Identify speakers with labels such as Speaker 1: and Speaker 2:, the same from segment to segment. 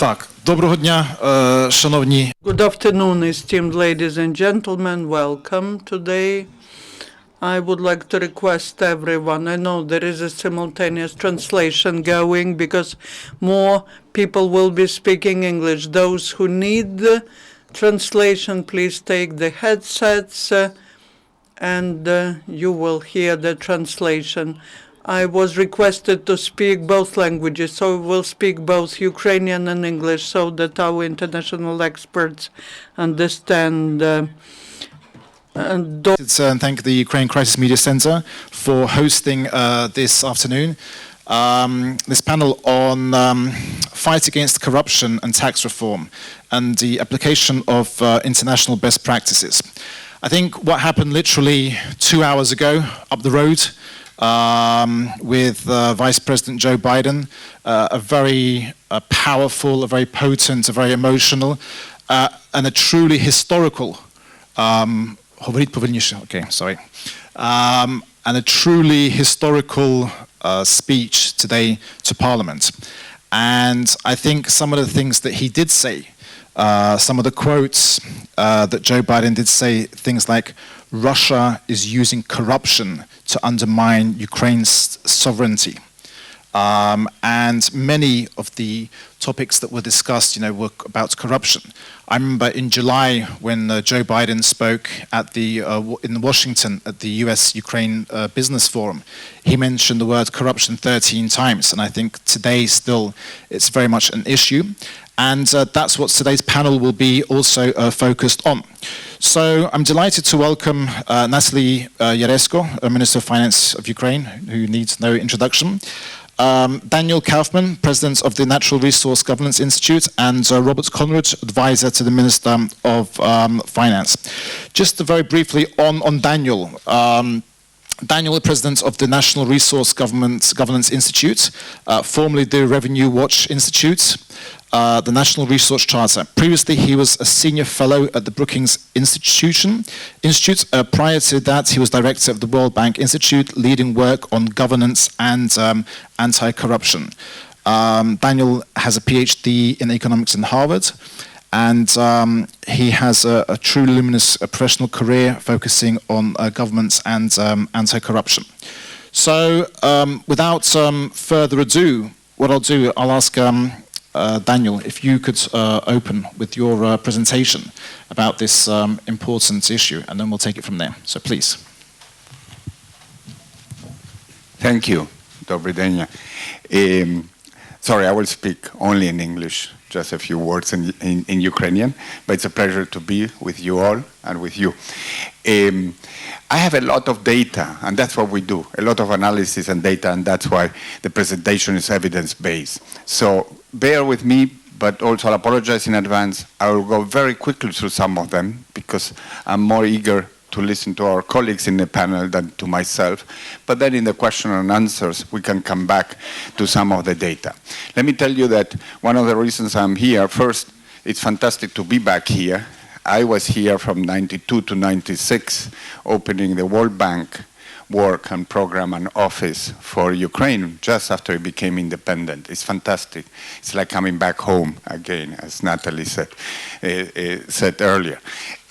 Speaker 1: Так, доброго дня, шановні.
Speaker 2: Good afternoon, esteemed ladies and gentlemen. Welcome today. I would like to request everyone, I know there is a simultaneous translation going because more people will be speaking English. Those who need the translation, please take the headsets and you will hear the translation. I was requested to speak both languages, so we will speak both Ukrainian and English so that our international experts understand.
Speaker 1: And thank the Ukraine Crisis Media Center for hosting this afternoon this panel on fight against corruption and tax reform and the application of international best practices. I think what happened literally 2 hours ago up the road with Vice President Joe Biden, a very powerful, a very potent, a very emotional, and a truly historical, and a truly historical speech today to Parliament. And I think some of the things that he did say, some of the quotes that Joe Biden did say, things like, Russia is using corruption to undermine Ukraine's sovereignty. And many of the topics that were discussed, were about corruption. I remember in July when Joe Biden spoke at in Washington at the US-Ukraine Business Forum, he mentioned the word corruption 13 times, and I think today still it's very much an issue. And that's what today's panel will be also focused on. So I'm delighted to welcome Natalia Yaresko, Minister of Finance of Ukraine, who needs no introduction. Daniel Kaufmann, President of the Natural Resource Governance Institute, and Robert Conrad, Advisor to the Minister of Finance. Just very briefly on Daniel. Daniel, President of the National Resource Governance Institute, formerly the Revenue Watch Institute, the National Resource Charter. Previously, he was a senior fellow at the Brookings Institute. Prior to that, he was director of the World Bank Institute, leading work on governance and anti-corruption. Daniel has a PhD in economics in Harvard, and he has a true luminous professional career focusing on governance and anti-corruption. So, without further ado, what I'll do, I'll ask Daniel, if you could open with your presentation about this important issue, and then we'll take it from there. So please.
Speaker 3: Thank you, Dobry dnia. Sorry, I will speak only in English, just a few words in Ukrainian, but it's a pleasure to be with you all and with you. I have a lot of data, and that's what we do, a lot of analysis and data, and that's why the presentation is evidence-based. So bear with me, but also I'll apologize in advance. I will go very quickly through some of them because I'm more eager to listen to our colleagues in the panel than to myself. But then in the question and answers, we can come back to some of the data. Let me tell you that one of the reasons I'm here, first, it's fantastic to be back here. I was here from 92 to 96, opening the World Bank work and program and office for Ukraine just after it became independent. It's fantastic. It's like coming back home again, as Natalie said earlier.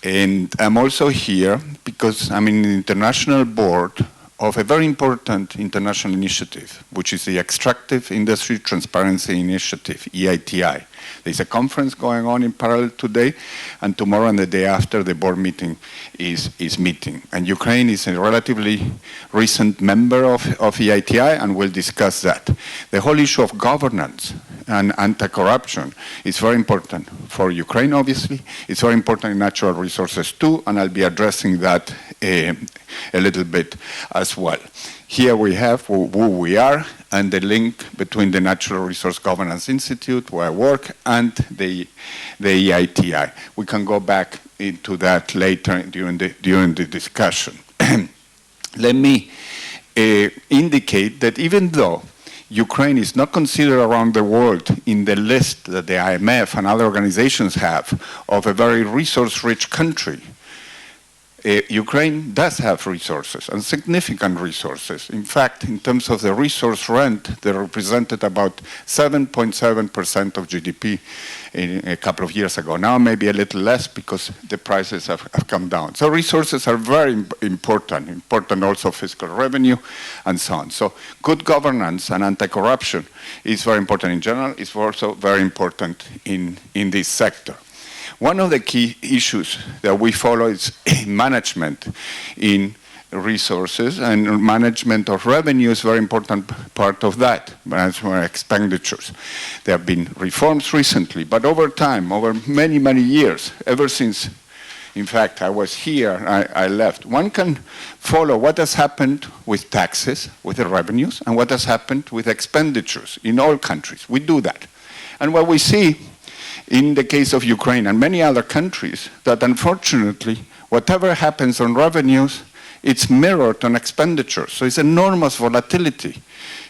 Speaker 3: And I'm also here because I'm in the international board of a very important international initiative, which is the Extractive Industry Transparency Initiative, EITI. There's a conference going on in parallel today, and tomorrow and the day after the board meeting is meeting. And Ukraine is a relatively recent member of EITI, and we'll discuss that. The whole issue of governance and anti-corruption is very important for Ukraine, obviously. It's very important in natural resources too, and I'll be addressing that a little bit as well. Here we have who we are and the link between the Natural Resource Governance Institute, where I work, and the EITI. We can go back into that later during the discussion. Let me indicate that even though Ukraine is not considered around the world in the list that the IMF and other organizations have of a very resource-rich country, Ukraine does have resources, and significant resources. In fact, in terms of the resource rent, they represented about 7.7% of GDP a couple of years ago. Now maybe a little less because the prices have come down. So resources are very important also fiscal revenue and so on. So good governance and anti-corruption is very important in general. It's also very important in this sector. One of the key issues that we follow is management in resources, and management of revenue is a very important part of that, management expenditures. There have been reforms recently, but over time, over many, many years, ever since, in fact, I was here, I left, one can follow what has happened with taxes, with the revenues, and what has happened with expenditures in all countries. We do that. And what we see in the case of Ukraine and many other countries, that unfortunately, whatever happens on revenues, it's mirrored on expenditures. So it's enormous volatility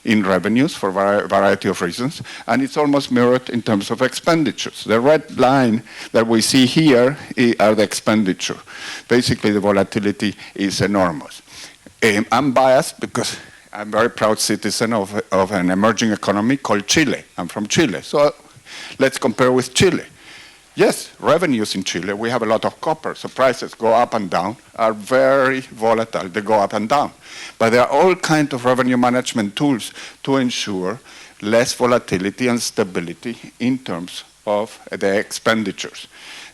Speaker 3: in revenues for a variety of reasons, and it's almost mirrored in terms of expenditures. The red line that we see here are the expenditure. Basically, the volatility is enormous. I'm biased because I'm a very proud citizen of an emerging economy called Chile. I'm from Chile. So let's compare with Chile. Yes, revenues in Chile, we have a lot of copper, so prices go up and down, are very volatile, they go up and down. But there are all kinds of revenue management tools to ensure less volatility and stability in terms of the expenditures.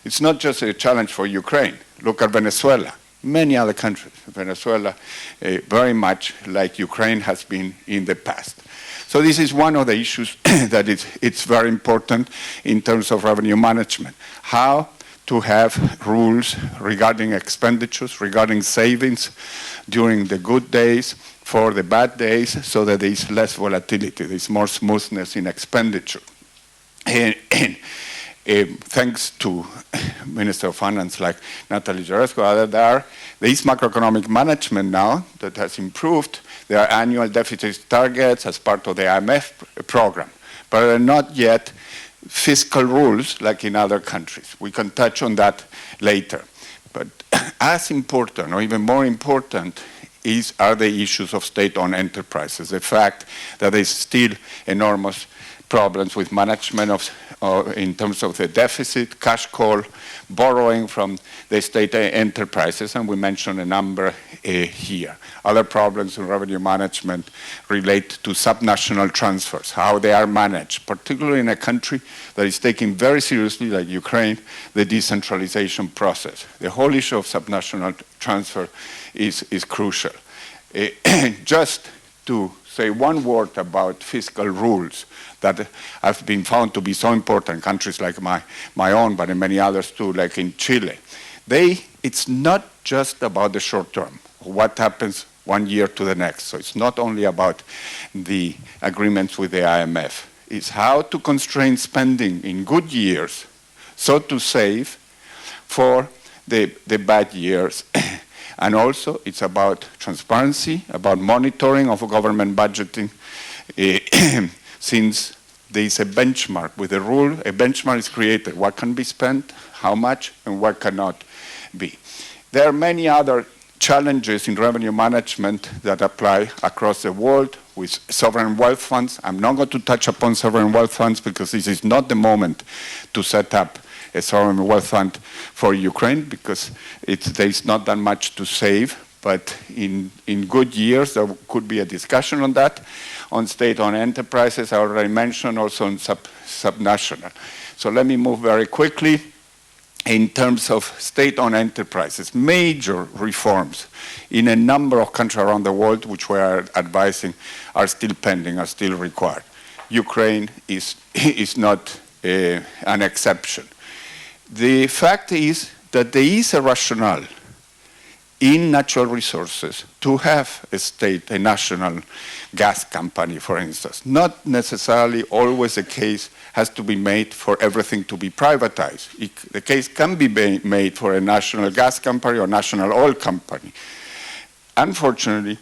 Speaker 3: It's not just a challenge for Ukraine. Look at Venezuela, many other countries. Venezuela, very much like Ukraine has been in the past. So this is one of the issues that it's very important in terms of revenue management. How to have rules regarding expenditures, regarding savings during the good days, for the bad days, so that there is less volatility, there is more smoothness in expenditure. And thanks to Minister of Finance like Natalia Yaresko, there is macroeconomic management now that has improved. There are annual deficit targets as part of the IMF program, but there are not yet fiscal rules like in other countries. We can touch on that later. But as important, or even more important, are the issues of state-owned enterprises. The fact that there's still enormous problems with management in terms of the deficit, cash call, borrowing from the state enterprises, and we mentioned a number here. Other problems in revenue management relate to subnational transfers, how they are managed, particularly in a country that is taking very seriously, like Ukraine, the decentralization process. The whole issue of subnational transfer is crucial. Just to say one word about fiscal rules that have been found to be so important, countries like my own, but in many others too, like in Chile. It's not just about the short term, what happens 1 year to the next. So it's not only about the agreements with the IMF. It's how to constrain spending in good years, so to save for the bad years. And also, it's about transparency, about monitoring of government budgeting, since there is a benchmark. With a rule, a benchmark is created. What can be spent, how much, and what cannot be. There are many other challenges in revenue management that apply across the world with sovereign wealth funds. I'm not going to touch upon sovereign wealth funds because this is not the moment to set up a sovereign wealth fund for Ukraine because there is not that much to save, but in good years there could be a discussion on that. On state-owned enterprises, I already mentioned, also on subnational. So let me move very quickly. In terms of state-owned enterprises, major reforms in a number of countries around the world which we are advising are still pending, are still required. Ukraine is not an exception. The fact is that there is a rationale in natural resources to have a state, a national gas company, for instance. Not necessarily always a case has to be made for everything to be privatized. The case can be made for a national gas company or national oil company. Unfortunately,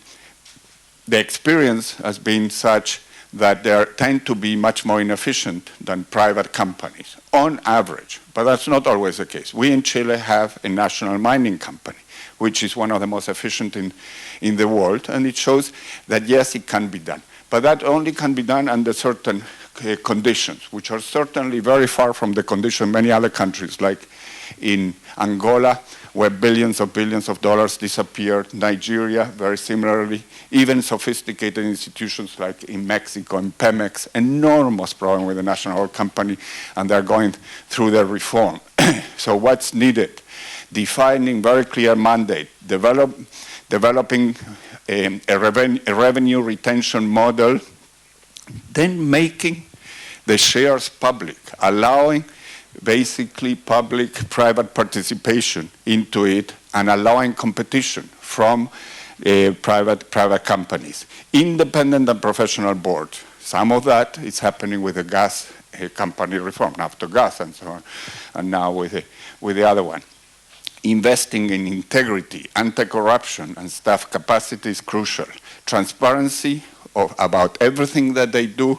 Speaker 3: the experience has been such that they tend to be much more inefficient than private companies, on average. But that's not always the case. We in Chile have a national mining company. which is one of the most efficient in the world. And it shows that, yes, it can be done. But that only can be done under certain conditions, which are certainly very far from the condition many other countries, like in Angola, where billions of dollars disappeared, Nigeria, very similarly, even sophisticated institutions like in Mexico, in Pemex, enormous problem with the national oil company, and they're going through their reform. So what's needed? Defining very clear mandate, developing a revenue retention model, then making the shares public, allowing basically public-private participation into it and allowing competition from private companies. Independent and professional boards. Some of that is happening with the gas company reform, Naftogaz and so on, and now with the other one. Investing in integrity, anti-corruption, and staff capacity is crucial. Transparency about everything that they do,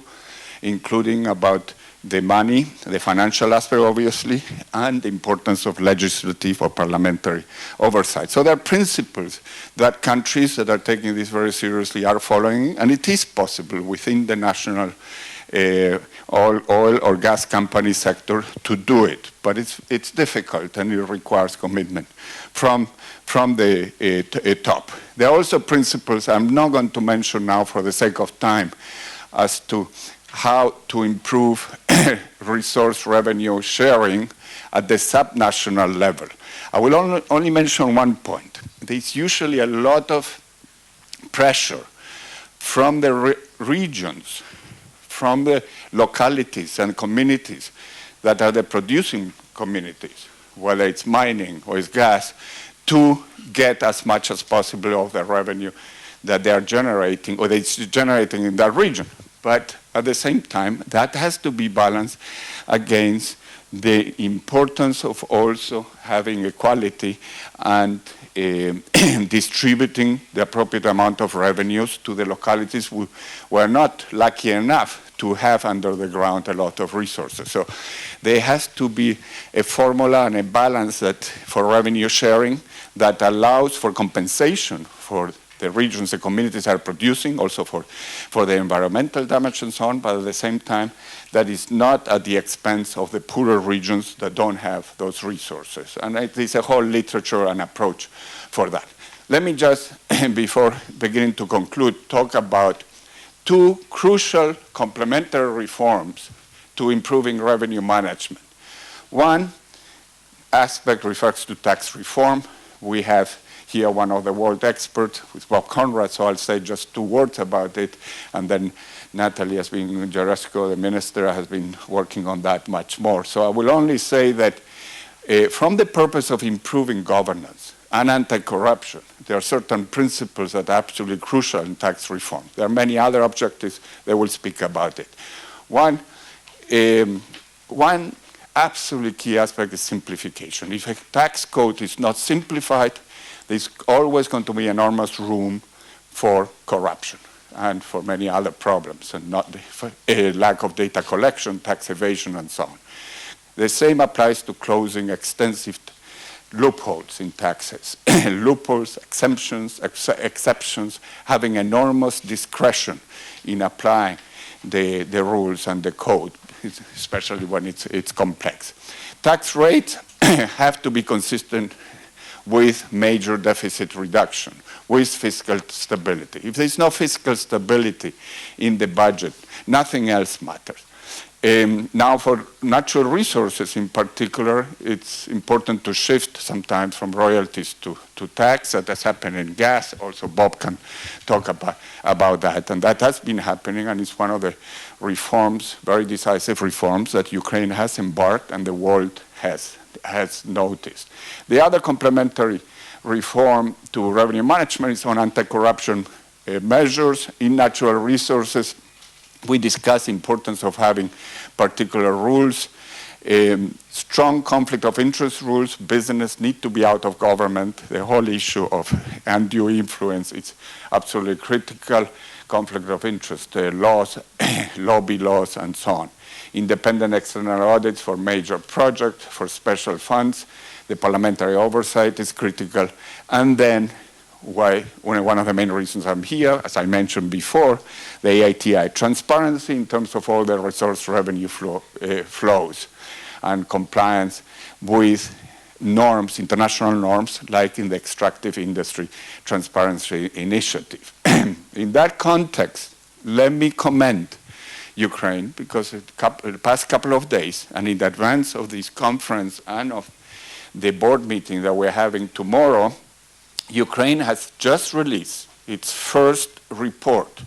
Speaker 3: including about the money, the financial aspect, obviously, and the importance of legislative or parliamentary oversight. So there are principles that countries that are taking this very seriously are following, and it is possible within the national oil or gas company sector to do it. But it's difficult, and it requires commitment from the top. There are also principles I'm not going to mention now for the sake of time as to how to improve resource revenue sharing at the subnational level. I will only mention one point. There's usually a lot of pressure from the regions, from the localities and communities that are the producing communities, whether it's mining or it's gas, to get as much as possible of the revenue that they are generating or it's generating in that region. But at the same time, that has to be balanced against the importance of also having equality and distributing the appropriate amount of revenues to the localities who were not lucky enough to have under the ground a lot of resources. So there has to be a formula and a balance that for revenue sharing that allows for compensation for the regions, the communities are producing, also for the environmental damage and so on, but at the same time, that is not at the expense of the poorer regions that don't have those resources. And it is a whole literature and approach for that. Let me just, before beginning to conclude, talk about two crucial complementary reforms to improving revenue management. One aspect refers to tax reform. We have here one of the world experts, with Bob Conrad, so I'll say just 2 words about it, and then Natalia, has been Yaresko, the minister, has been working on that much more. So I will only say that from the purpose of improving governance and anti-corruption, there are certain principles that are absolutely crucial in tax reform. There are many other objectives that will speak about it. One absolutely key aspect is simplification. If a tax code is not simplified, there's always going to be enormous room for corruption and for many other problems, and not a lack of data collection, tax evasion, and so on. The same applies to closing extensive loopholes in taxes. Loopholes, exemptions, exceptions, having enormous discretion in applying the rules and the code, especially when it's complex. Tax rates have to be consistent with major deficit reduction, with fiscal stability. If there's no fiscal stability in the budget, nothing else matters. Now for natural resources in particular, it's important to shift sometimes from royalties to tax. That has happened in gas. Also Bob can talk about that. And that has been happening, and it's one of the reforms, very decisive reforms that Ukraine has embarked and the world has noticed. The other complementary reform to revenue management is on anti-corruption measures in natural resources. We discuss the importance of having particular rules, strong conflict of interest rules. Business need to be out of government. The whole issue of undue influence is absolutely critical. Conflict of interest laws, lobby laws, and so on. Independent external audits for major projects, for special funds. the parliamentary oversight is critical, and then one of the main reasons I'm here, as I mentioned before, the AITI transparency in terms of all the resource revenue flows and compliance with norms, international norms, like in the Extractive Industry Transparency Initiative. In that context, let me commend Ukraine, because the past couple of days, and in advance of this conference and of the board meeting that we're having tomorrow, Ukraine has just released its first report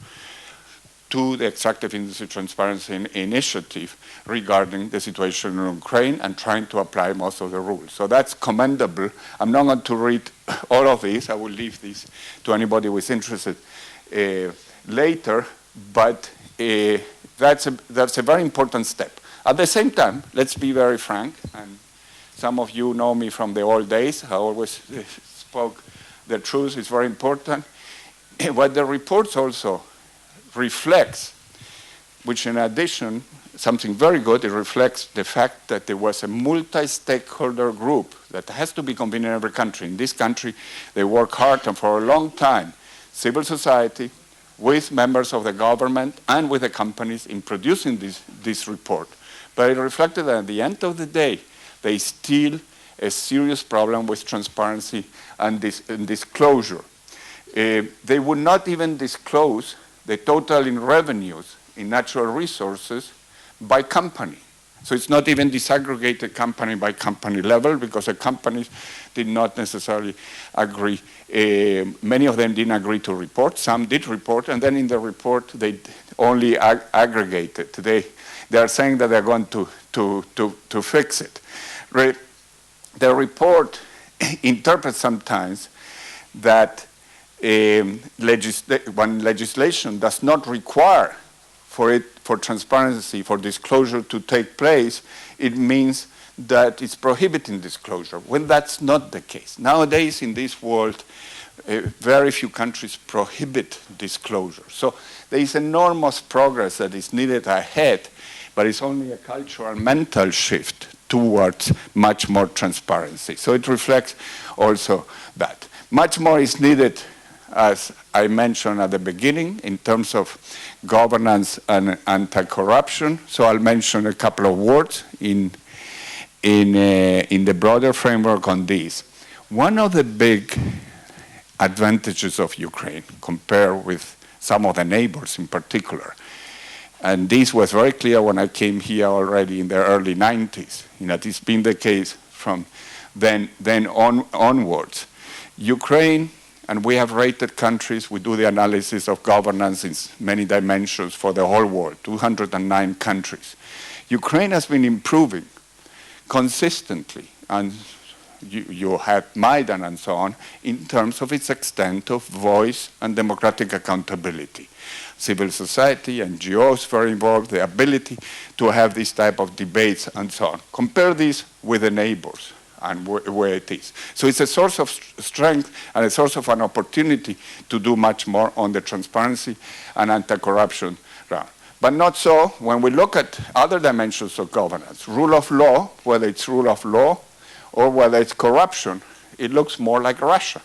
Speaker 3: to the Extractive Industry Transparency Initiative regarding the situation in Ukraine and trying to apply most of the rules. So that's commendable. I'm not going to read all of this. I will leave this to anybody who is interested later, but that's a very important step. At the same time, let's be very frank, and some of you know me from the old days. I always spoke the truth. It's very important. What the reports also reflects, which in addition, something very good, it reflects the fact that there was a multi-stakeholder group that has to be convened in every country. In this country, they work hard and for a long time, civil society, with members of the government and with the companies in producing this report. But it reflected that at the end of the day, there is still a serious problem with transparency and disclosure. They would not even disclose the total in revenues in natural resources by company. So it's not even disaggregated company by company level, because the companies did not necessarily agree. Many of them didn't agree to report. Some did report, and then in the report they only aggregated. They are saying that they're going to fix it. The report interprets sometimes that when legislation does not require for transparency, for disclosure to take place, it means that it's prohibiting disclosure, when that's not the case. Nowadays in this world, very few countries prohibit disclosure. So there is enormous progress that is needed ahead, but it's only a cultural mental shift towards much more transparency. So it reflects also that. Much more is needed, as I mentioned at the beginning, in terms of governance and anti-corruption. So I'll mention a couple of words in the broader framework on this. One of the big advantages of Ukraine, compared with some of the neighbors in particular, and this was very clear when I came here already in the early 90s, and that it's been the case from then onwards. Ukraine, and we have rated countries, we do the analysis of governance in many dimensions for the whole world, 209 countries. Ukraine has been improving consistently, and you had Maidan and so on, in terms of its extent of voice and democratic accountability. Civil society, NGOs very involved, the ability to have this type of debates and so on. Compare this with the neighbors and where it is. So it's a source of strength and a source of an opportunity to do much more on the transparency and anti-corruption round. But not so when we look at other dimensions of governance. Rule of law, whether it's rule of law or whether it's corruption, it looks more like Russia,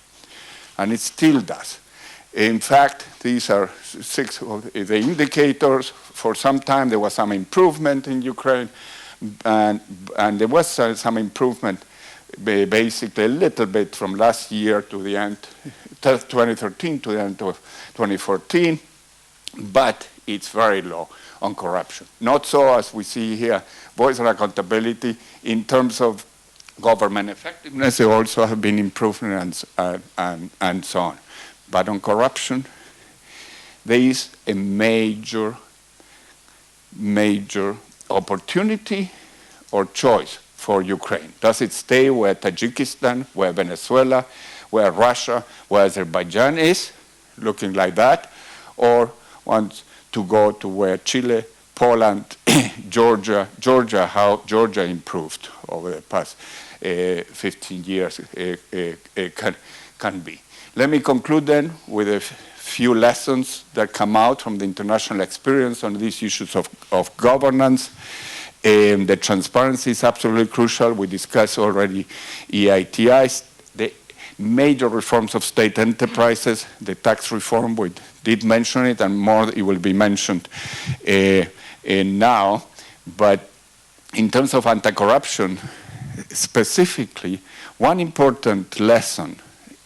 Speaker 3: and it still does. In fact, these are 6 of the indicators. For some time, there was some improvement in Ukraine, and there was some improvement, basically a little bit from last year to the end, 2013 to the end of 2014, but it's very low on corruption. Not so as we see here, voice and accountability in terms of government effectiveness, they also have been improvements and so on. But on corruption, there is a major opportunity or choice for Ukraine. Does it stay where Tajikistan, where Venezuela, where Russia, where Azerbaijan is, looking like that, or wants to go to where Chile, Poland, Georgia, how Georgia improved over the past 15 years can be. Let me conclude then with a few lessons that come out from the international experience on these issues of governance. The transparency is absolutely crucial. We discussed already EITIs, the major reforms of state enterprises, the tax reform, we did mention it, and more it will be mentioned now. But in terms of anti-corruption, specifically, one important lesson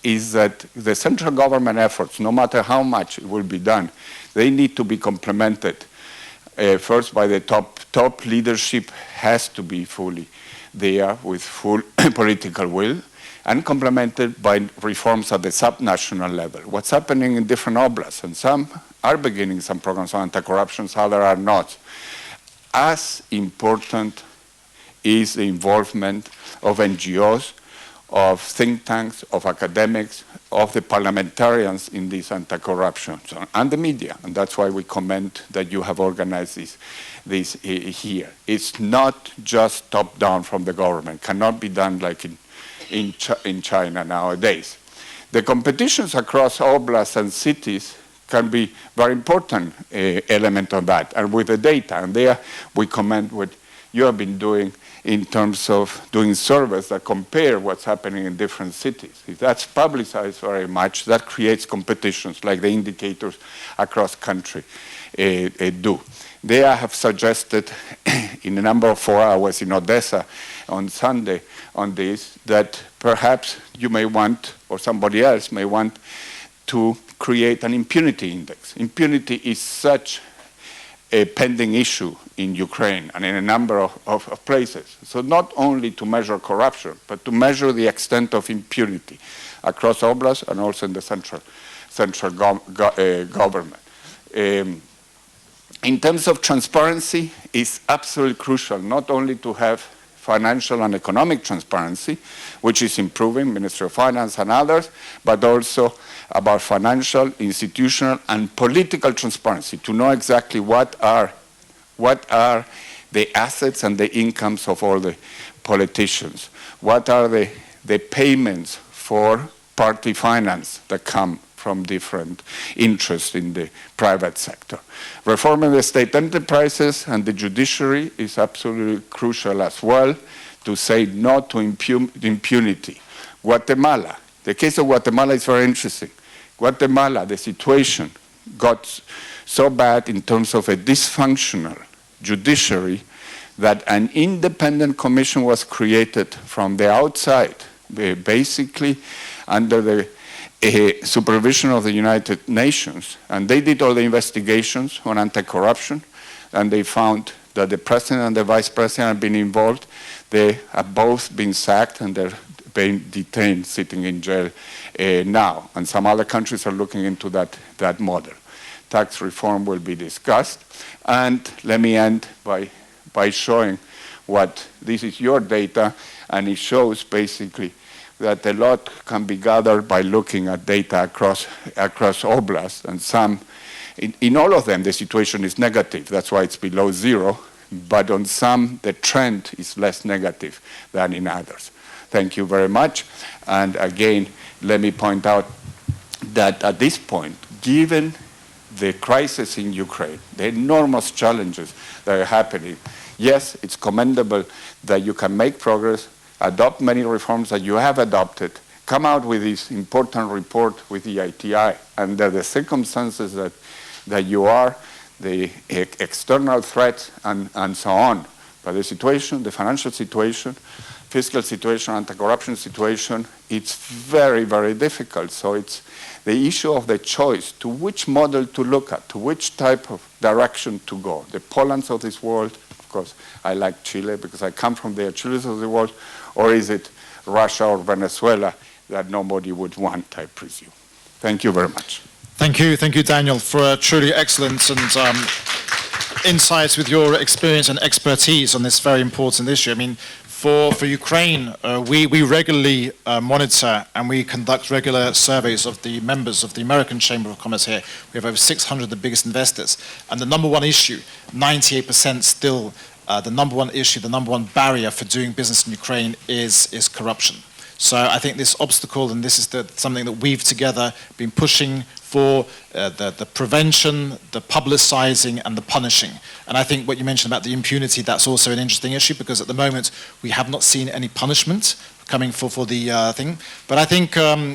Speaker 3: is that the central government efforts, no matter how much it will be done, they need to be complemented. First, by the top leadership has to be fully there with full political will, and complemented by reforms at the subnational level. What's happening in different oblasts, and some are beginning some programs on anti-corruption, others are not. As important is the involvement of NGOs, of think tanks, of academics, of the parliamentarians in this anti-corruption, and the media. And that's why we commend that you have organized this here. It's not just top-down from the government. Cannot be done like in China nowadays. The competitions across oblasts and cities can be very important element of that. And with the data, and there we commend what you have been doing in terms of doing surveys that compare what's happening in different cities. If that's publicized very much, that creates competitions like the indicators across country do. They have suggested in a number of 4 hours in Odessa on Sunday on this, that perhaps you may want, or somebody else may want, to create an impunity index. Impunity is such a pending issue in Ukraine and in a number of places. So not only to measure corruption, but to measure the extent of impunity across oblasts and also in the central government. In terms of transparency, it's absolutely crucial not only to have financial and economic transparency, which is improving, Ministry of Finance and others, but also about financial, institutional, and political transparency, to know exactly what are the assets and the incomes of all the politicians, what are the payments for party finance that come from different interests in the private sector. Reforming the state enterprises and the judiciary is absolutely crucial as well, to say no to impunity. Guatemala, the case of Guatemala is very interesting. Guatemala, the situation got so bad in terms of a dysfunctional judiciary that an independent commission was created from the outside, basically under the supervision of the United Nations, and they did all the investigations on anti-corruption, and they found that the president and the vice president have been involved. They have both been sacked and they're being detained, sitting in jail now. And some other countries are looking into that model. Tax reform will be discussed. And let me end by showing what, this is your data, and it shows basically that a lot can be gathered by looking at data across oblasts, and some, in all of them, the situation is negative. That's why it's below zero, but on some, the trend is less negative than in others. Thank you very much. And again, let me point out that at this point, given the crisis in Ukraine, the enormous challenges that are happening, yes, it's commendable that you can make progress, adopt many reforms that you have adopted, come out with this important report with the ITI under the circumstances that you are, the external threats and so on. But the situation, the financial situation, fiscal situation, anti-corruption situation, it's very, very difficult. So it's the issue of the choice to which model to look at, to which type of direction to go. The Polands of this world, of course, I like Chile because I come from there, Chile's of the world, or is it Russia or Venezuela that nobody would want, I presume. Thank you very much.
Speaker 1: Thank you, Daniel, for truly excellent and insights with your experience and expertise on this very important issue. I mean, for Ukraine, we regularly monitor and we conduct regular surveys of the members of the American Chamber of Commerce here. We have over 600 of the biggest investors. And the number one issue, 98% still, the number one issue, the number one barrier for doing business in Ukraine is corruption. So I think this obstacle, and this is something that we've together been pushing for, the prevention, the publicizing, and the punishing. And I think what you mentioned about the impunity, that's also an interesting issue, because at the moment we have not seen any punishment coming for the thing. But I think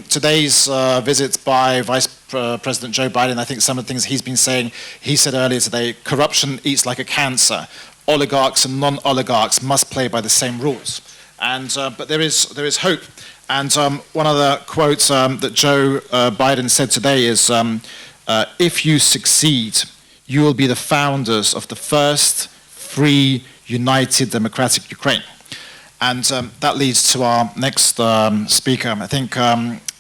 Speaker 1: today's visit by Vice President Joe Biden, I think some of the things he's been saying, he said earlier today, corruption eats like a cancer. Oligarchs and non-oligarchs must play by the same rules. And but there is hope. And one of the quotes that Joe Biden said today is, if you succeed, you will be the founders of the first free, united, democratic Ukraine. And that leads to our next speaker. I think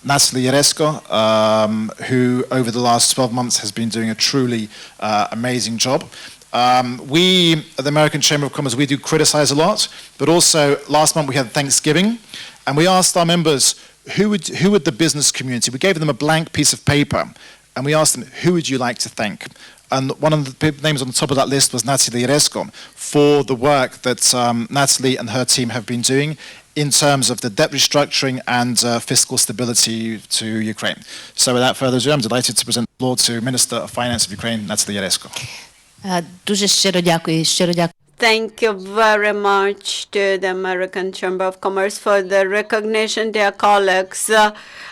Speaker 1: Natalia Yaresko, who over the last 12 months has been doing a truly amazing job. We, at the American Chamber of Commerce, we do criticize a lot, but also last month we had Thanksgiving, and we asked our members, who would the business community, we gave them a blank piece of paper, and we asked them, who would you like to thank? And one of the names on the top of that list was Natalia Yaresko, for the work that Natalie and her team have been doing in terms of the debt restructuring and fiscal stability to Ukraine. So without further ado, I'm delighted to present the floor to Minister of Finance of Ukraine, Natalia Yaresko.
Speaker 4: Дуже щиро дякую, щиро дякую.
Speaker 5: Thank you very much to the American Chamber of Commerce for the recognition, dear colleagues.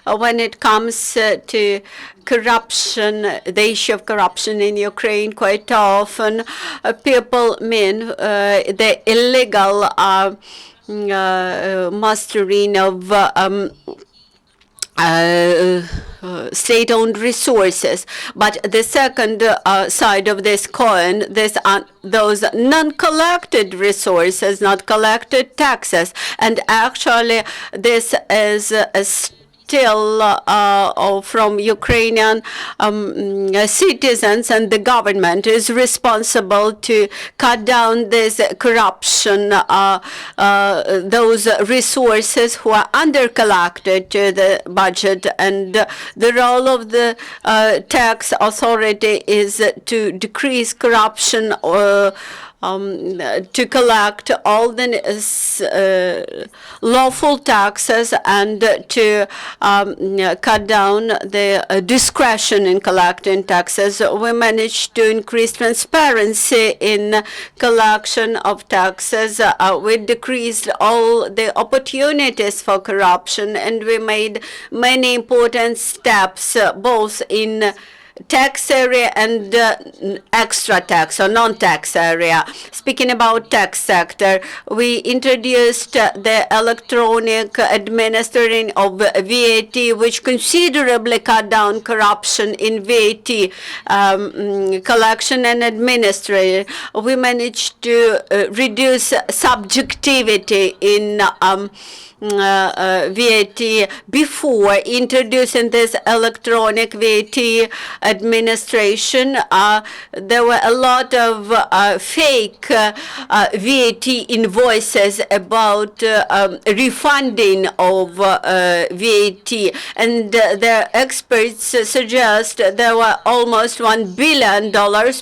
Speaker 5: When it comes to corruption, the issue of corruption in Ukraine, quite often people mean the illegal mastering of state-owned resources. But the second side of this coin, those non-collected resources, not collected taxes. And actually, this is still from Ukrainian citizens, and the government is responsible to cut down this corruption, those resources who are under-collected to the budget. And the role of the tax authority is to decrease corruption, to collect all the lawful taxes, and to cut down the discretion in collecting taxes. We managed to increase transparency in collection of taxes. We decreased all the opportunities for corruption, and we made many important steps both in tax area and extra tax or non-tax area. Speaking about tax sector, we introduced the electronic administering of VAT, which considerably cut down corruption in VAT collection and administration. We managed to reduce subjectivity in VAT. Before introducing this electronic VAT administration, there were a lot of fake VAT invoices about refunding of VAT, and the experts suggest there were almost $1 billion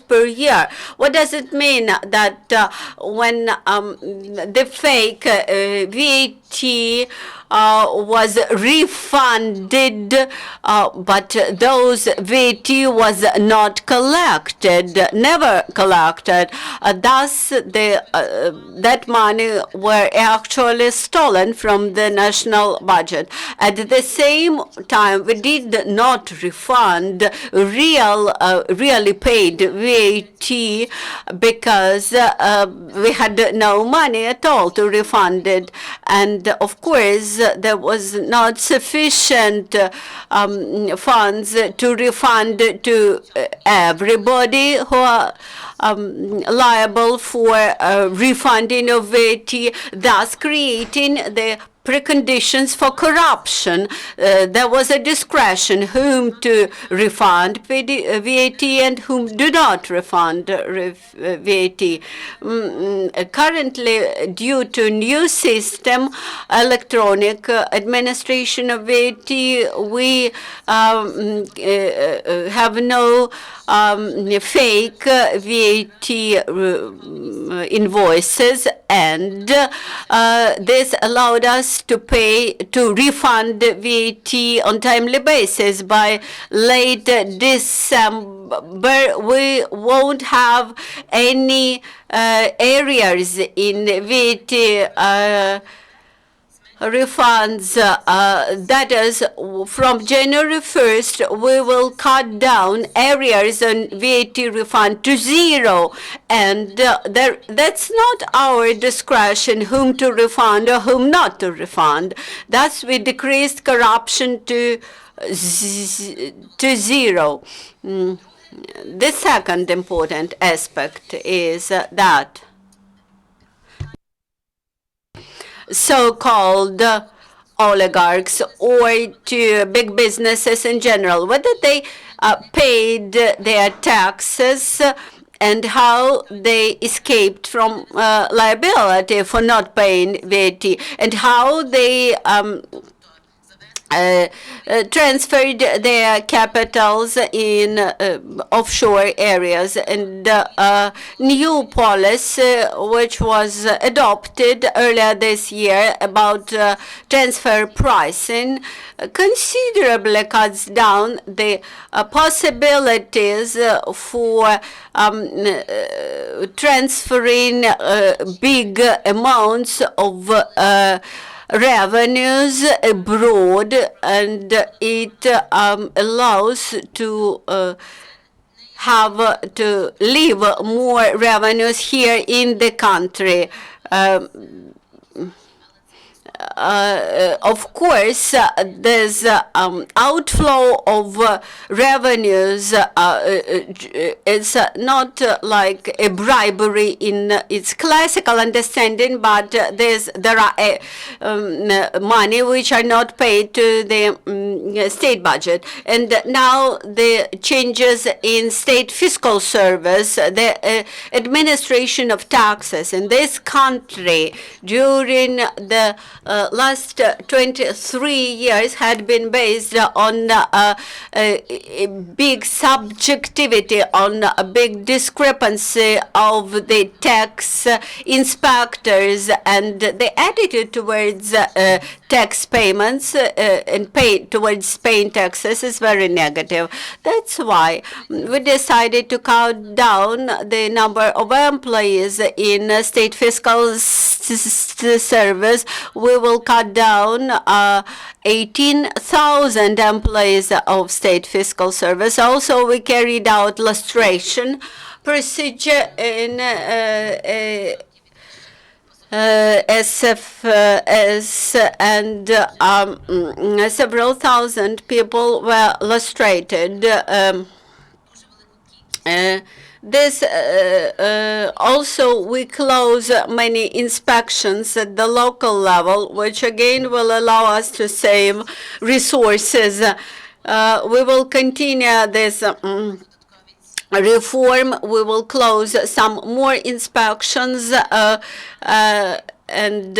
Speaker 5: per year. What does it mean that when the fake VAT was refunded, but those VAT was not collected, never collected. Thus, that money were actually stolen from the national budget. At the same time, we did not refund really paid VAT because we had no money at all to refund it. And of course, there was not sufficient funds to refund to everybody who are liable for refunding of VAT, thus creating the preconditions for corruption. There was a discretion whom to refund VAT and whom do not refund VAT. Currently, due to new system, electronic administration of VAT, we have no fake VAT VAT invoices, and this allowed us to refund VAT on timely basis. By late December, we won't have any arrears in VAT refunds. That is, from January 1st, we will cut down arrears on VAT refund to 0. And that's not our discretion whom to refund or whom not to refund. Thus, we decreased corruption to 0. The second important aspect is that so-called oligarchs or to big businesses in general, whether they paid their taxes and how they escaped from liability for not paying VAT, and how they transferred their capitals in offshore areas. And new policy which was adopted earlier this year about transfer pricing considerably cuts down the possibilities for transferring big amounts of revenues abroad, and it allows to leave more revenues here in the country. Of course, there's outflow of revenues. It's not like a bribery in its classical understanding, but there are money which are not paid to the state budget. And now the changes in state fiscal service, the administration of taxes in this country during the last 23 years had been based on a big subjectivity, on a big discrepancy of the tax inspectors, and the attitude towards tax payments and towards paying taxes is very negative. That's why we decided to cut down the number of employees in state fiscal service. We will cut down 18,000 employees of state fiscal service. Also, we carried out lustration procedure in SFS, and several thousand people were lustrated. This also, we close many inspections at the local level, which again will allow us to save resources. We will continue this reform. We will close some more inspections and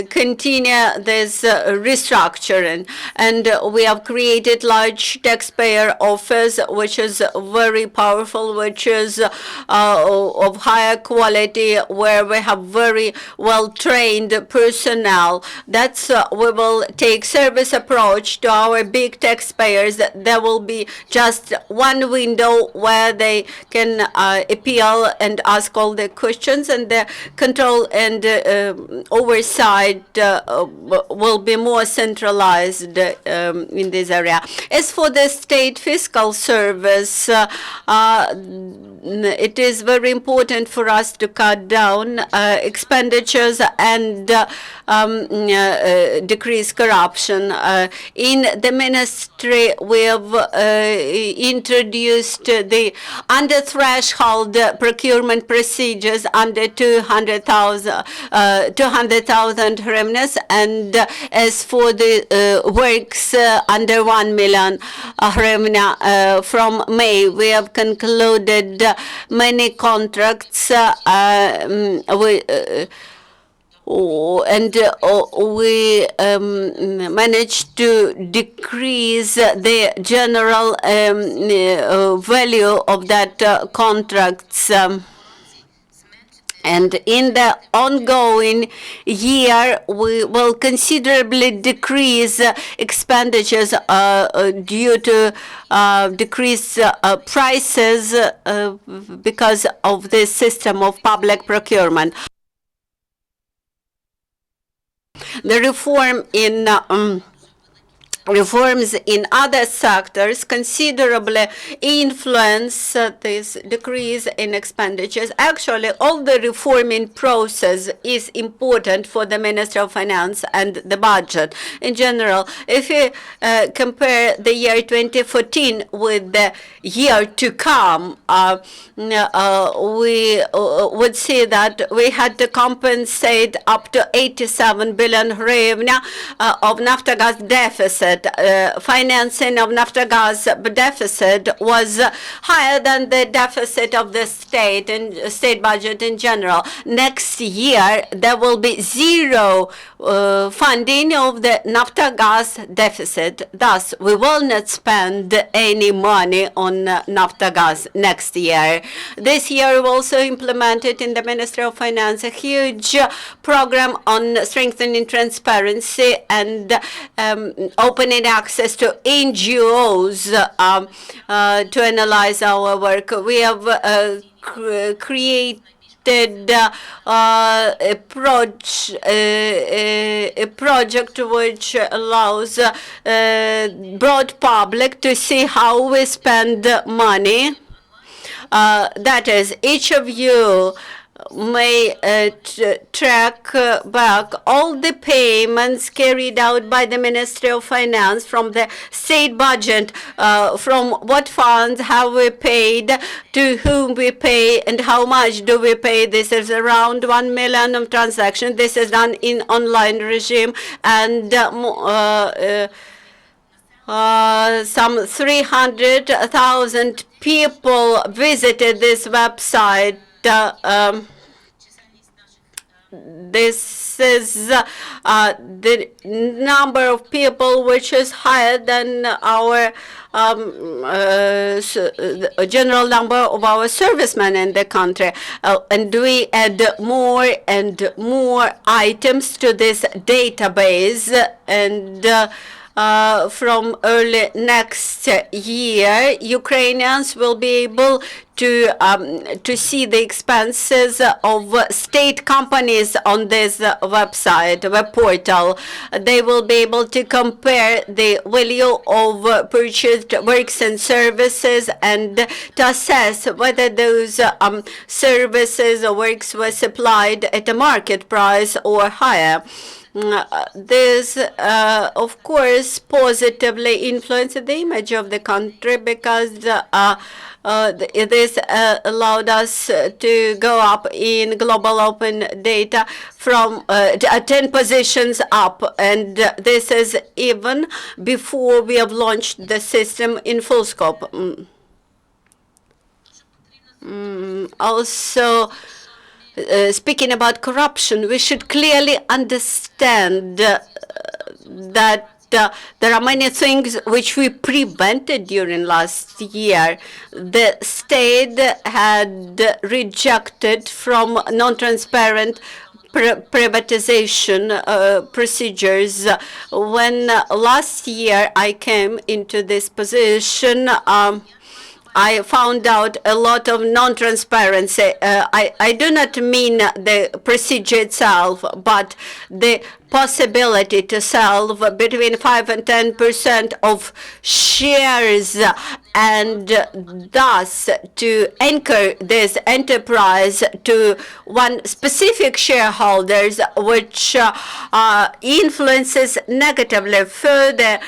Speaker 5: continue this restructuring. And we have created large taxpayer office, which is very powerful, which is of higher quality, where we have very well-trained personnel. That's we will take service approach to our big taxpayers. There will be just one window where they can appeal and ask all the questions, and the control and oversight will be more centralized in this area. As for the state fiscal service, it is very important for us to cut down expenditures and decrease corruption. In the ministry, we have introduced the under-threshold procurement procedures under 200,000 hryvnias, and as for the works under 1 million hryvnia, from May, we have concluded many contracts and we managed to decrease the general value of that contracts. And in the ongoing year, we will considerably decrease expenditures due to decreased prices because of this system of public procurement. The reforms in other sectors considerably influence this decrease in expenditures. Actually, all the reforming process is important for the Ministry of Finance and the budget in general. If you compare the year 2014 with the year to come, we would see that we had to compensate up to 87 billion hryvnia of Naftogaz deficit. Financing of Naftogaz deficit was higher than the deficit of the state and state budget in general. Next year, there will be zero funding of the Naftogaz deficit. Thus, we will not spend any money on Naftogaz next year. This year, we also implemented in the Ministry of Finance a huge program on strengthening transparency and opening access to NGOs to analyze our work. We have created a project which allows broad public to see how we spend money. That is, each of you may track back all the payments carried out by the Ministry of Finance from the state budget, from what funds have we paid, to whom we pay, and how much do we pay. This is around 1 million of transactions. This is done in online regime, and some 300,000 people visited this website. This is the number of people which is higher than our general number of our servicemen in the country. And we add more and more items to this database, and from early next year, Ukrainians will be able to see the expenses of state companies on this website, web portal. They will be able to compare the value of purchased works and services and to assess whether those services or works were supplied at a market price or higher. This, of course, positively influenced the image of the country because this allowed us to go up in global open data from 10 positions up, and this is even before we have launched the system in full scope. Also, speaking about corruption, we should clearly understand that there are many things which we prevented during last year. The state had rejected from non-transparent privatization procedures. When last year I came into this position, I found out a lot of non-transparency. I do not mean the procedure itself, but the possibility to sell between 5 and 10% of shares, and thus to anchor this enterprise to one specific shareholders, which influences negatively further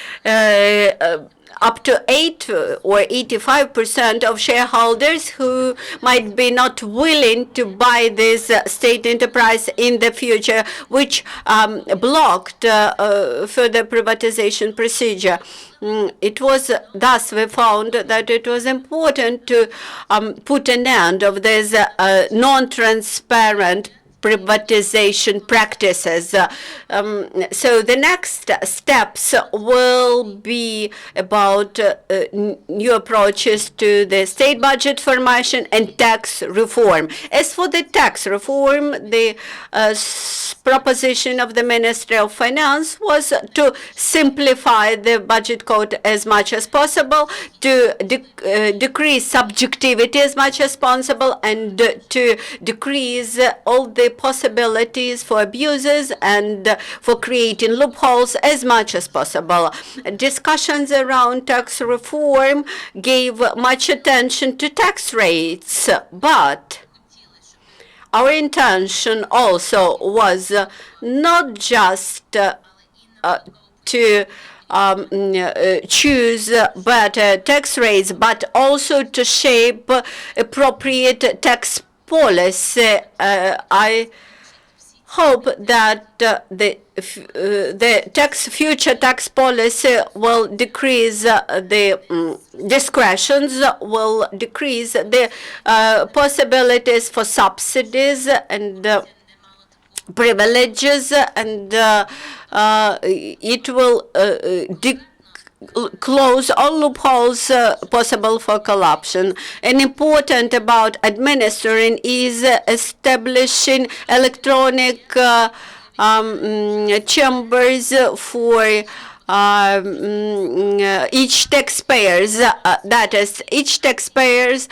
Speaker 5: up to 8 or 85% of shareholders who might be not willing to buy this state enterprise in the future, which blocked further privatization procedure. It was thus we found that it was important to put an end of this non-transparent privatization practices. So the next steps will be about new approaches to the state budget formation and tax reform. As for the tax reform, the proposition of the Ministry of Finance was to simplify the budget code as much as possible, to decrease subjectivity as much as possible, and to decrease all the possibilities for abuses and for creating loopholes as much as possible. Discussions around tax reform gave much attention to tax rates, but our intention also was not just to choose better tax rates, but also to shape appropriate tax policy. I hope that the future tax policy will decrease the discretions, will decrease the possibilities for subsidies and privileges, and it will close all loopholes possible for corruption. And important about administering is establishing electronic chambers for each taxpayers, that is, each taxpayers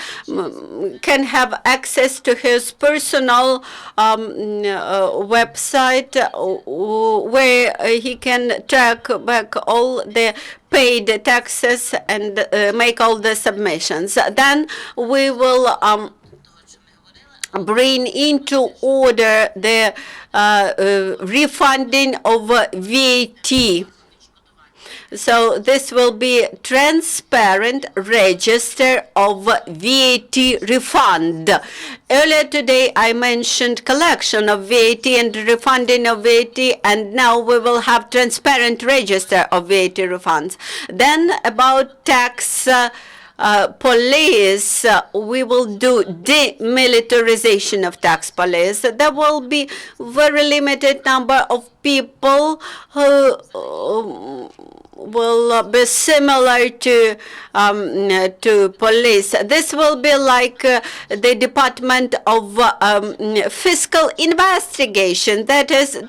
Speaker 5: can have access to his personal website where he can track back all the paid taxes and make all the submissions. Then we will bring into order the refunding of VAT. So this will be transparent register of VAT refund. Earlier today I mentioned collection of VAT and refunding of VAT, and now we will have transparent register of VAT refunds. Then about tax police, we will do demilitarization of tax police. There will be very limited number of people who will be similar to police. This will be like the Department of Fiscal Investigation. That is,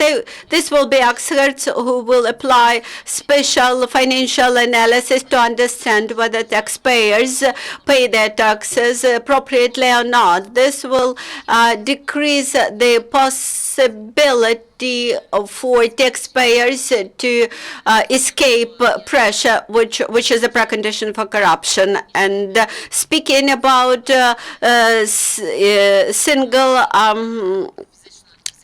Speaker 5: this will be experts who will apply special financial analysis to understand whether taxpayers pay their taxes appropriately or not. This will decrease the possibility for taxpayers to escape pressure, which is a precondition for corruption. And speaking about single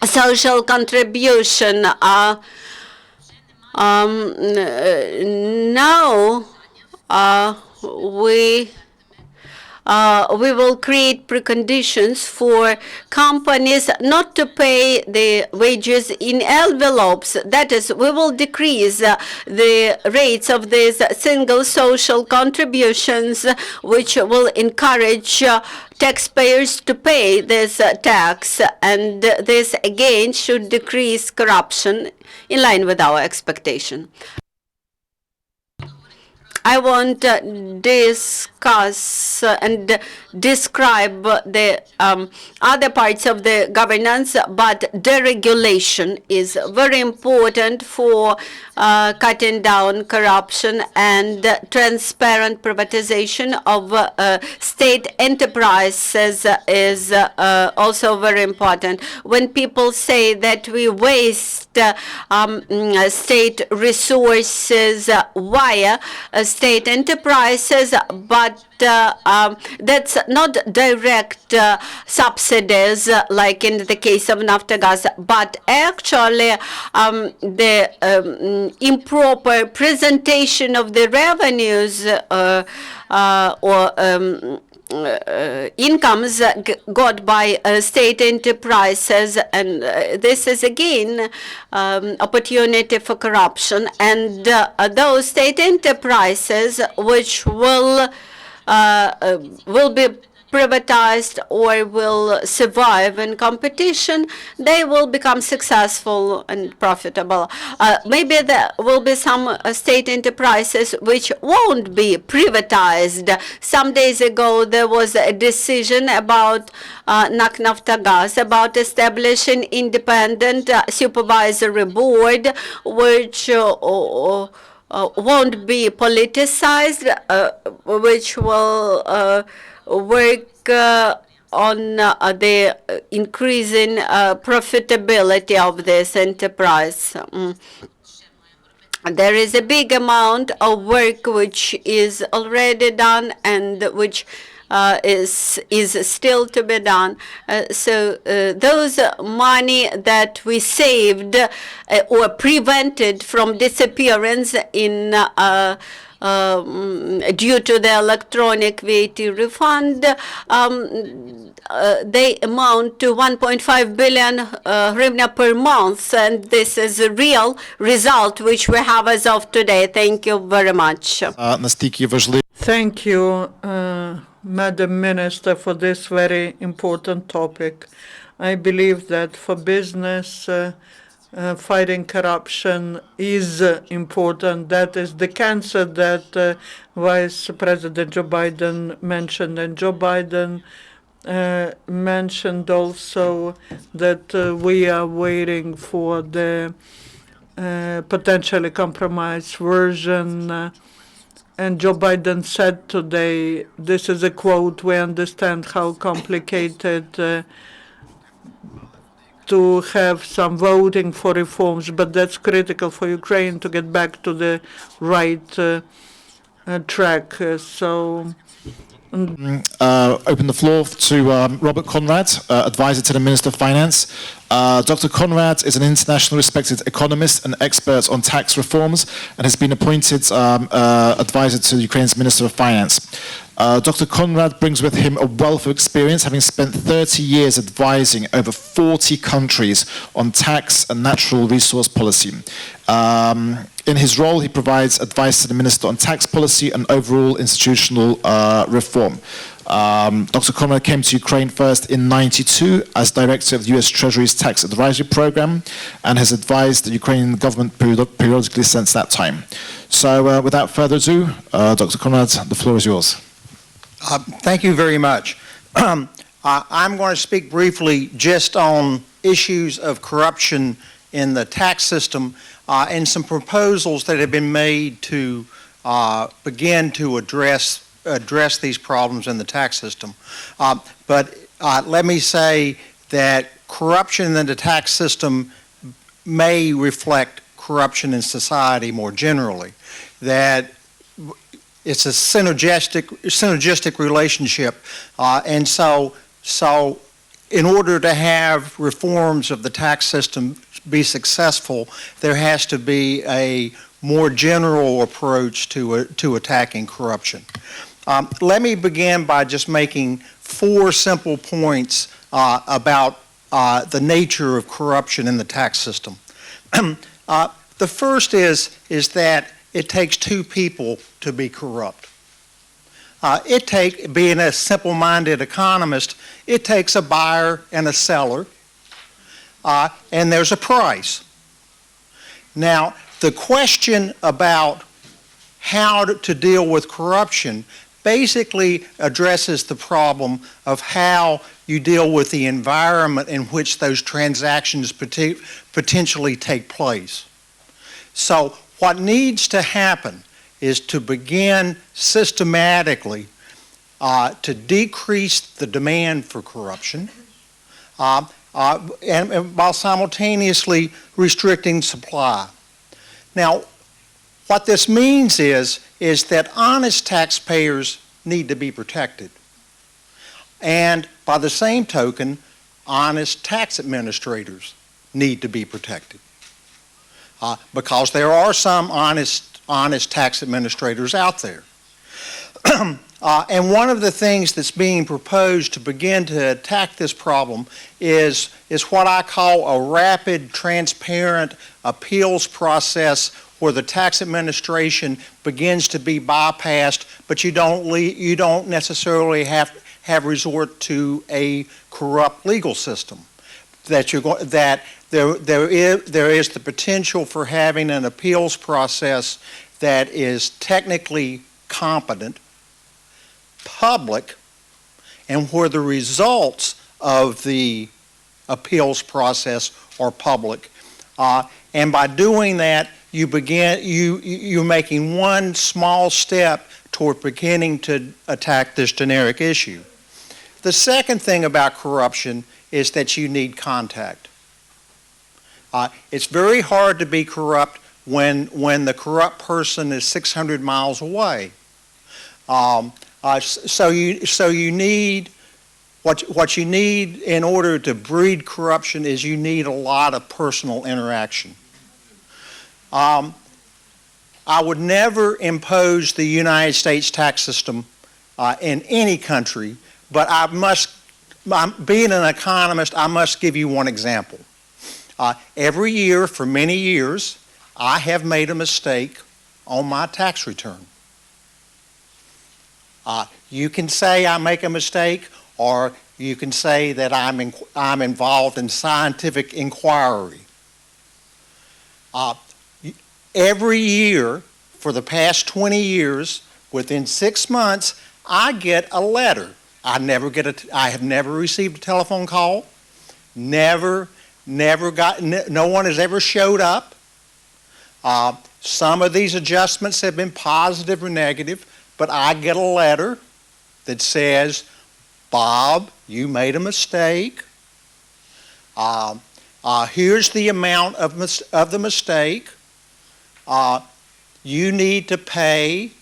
Speaker 5: social contribution, now we will create preconditions for companies not to pay the wages in envelopes. That is, we will decrease the rates of these single social contributions, which will encourage taxpayers to pay this tax. And this, again, should decrease corruption in line with our expectation. I want to discuss and describe the other parts of the governance, but deregulation is very important for cutting down corruption, and transparent privatization of state enterprises is also very important. When people say that we waste state resources via state enterprises, but that's not direct subsidies like in the case of Naftogaz, but actually the improper presentation of the revenues or incomes got by state enterprises, and this is again opportunity for corruption. And those state enterprises which will be privatized or will survive in competition, they will become successful and profitable. Maybe there will be some state enterprises which won't be privatized. Some days ago, there was a decision about NAK Naftagaz, about establishing independent supervisory board, which won't be politicized, which will work on the increasing profitability of this enterprise. There is a big amount of work which is already done and which is still to be done. So those money that we saved or prevented from disappearance in due to the electronic VAT refund, they amount to 1.5 billion hryvnia per month, and this is a real result which we have as of today. Thank you very much.
Speaker 2: Thank you, Madam Minister, for this very important topic. I believe that for business, fighting corruption is important. That is the cancer that Vice President Joe Biden mentioned. And Joe Biden mentioned also that we are waiting for the potentially compromised version. And Joe Biden said today, this is a quote, we understand how complicated to have some voting for reforms, but that's critical for Ukraine to get back to the right track.
Speaker 1: Open the floor to Robert Conrad, advisor to the Minister of Finance. Dr. Conrad is an internationally respected economist and expert on tax reforms and has been appointed advisor to Ukraine's Minister of Finance. Dr. Conrad brings with him a wealth of experience, having spent 30 years advising over 40 countries on tax and natural resource policy. In his role, he provides advice to the Minister on tax policy and overall institutional reform. Dr. Conrad came to Ukraine first in '92 as director of the US Treasury's Tax Advisory Program and has advised the Ukrainian government periodically since that time. So without further ado, Dr. Conrad, the floor is yours.
Speaker 6: Thank you very much. I'm going to speak briefly just on issues of corruption in the tax system and some proposals that have been made to begin to address these problems in the tax system. But let me say that corruption in the tax system may reflect corruption in society more generally, that it's a synergistic relationship, and so in order to have reforms of the tax system be successful, there has to be a more general approach to attacking corruption. Let me begin by just making 4 simple points about the nature of corruption in the tax system. The first is that it takes 2 people to be corrupt. Being a simple-minded economist, it takes a buyer and a seller, and there's a price. Now, the question about how to deal with corruption basically addresses the problem of how you deal with the environment in which those transactions potentially take place. So what needs to happen is to begin systematically to decrease the demand for corruption and while simultaneously restricting supply. Now, what this means is that honest taxpayers need to be protected. And by the same token, honest tax administrators need to be protected. Because there are some honest tax administrators out there. And one of the things that's being proposed to begin to attack this problem is what I call a rapid, transparent appeals process where the tax administration begins to be bypassed, but you don't necessarily have have resort to a corrupt legal system. That there is the potential for having an appeals process that is technically competent, public, and where the results of the appeals process are public. And by doing that, you're making one small step toward beginning to attack this generic issue. The second thing about corruption is that you need contact. It's very hard to be corrupt when the corrupt person is 600 miles away. So you need what you need in order to breed corruption is you need a lot of personal interaction. I would never impose the United States tax system in any country, but being an economist, I must give you one example. Every year for many years, I have made a mistake on my tax return. You can say I make a mistake, or you can say that I'm involved in scientific inquiry. Every year for the past 20 years, within 6 months, I get a letter. I have never received a telephone call. No one has ever showed up. Some of these adjustments have been positive or negative, but I get a letter that says, Bob, you made a mistake. Here's the amount of the mistake. You need to pay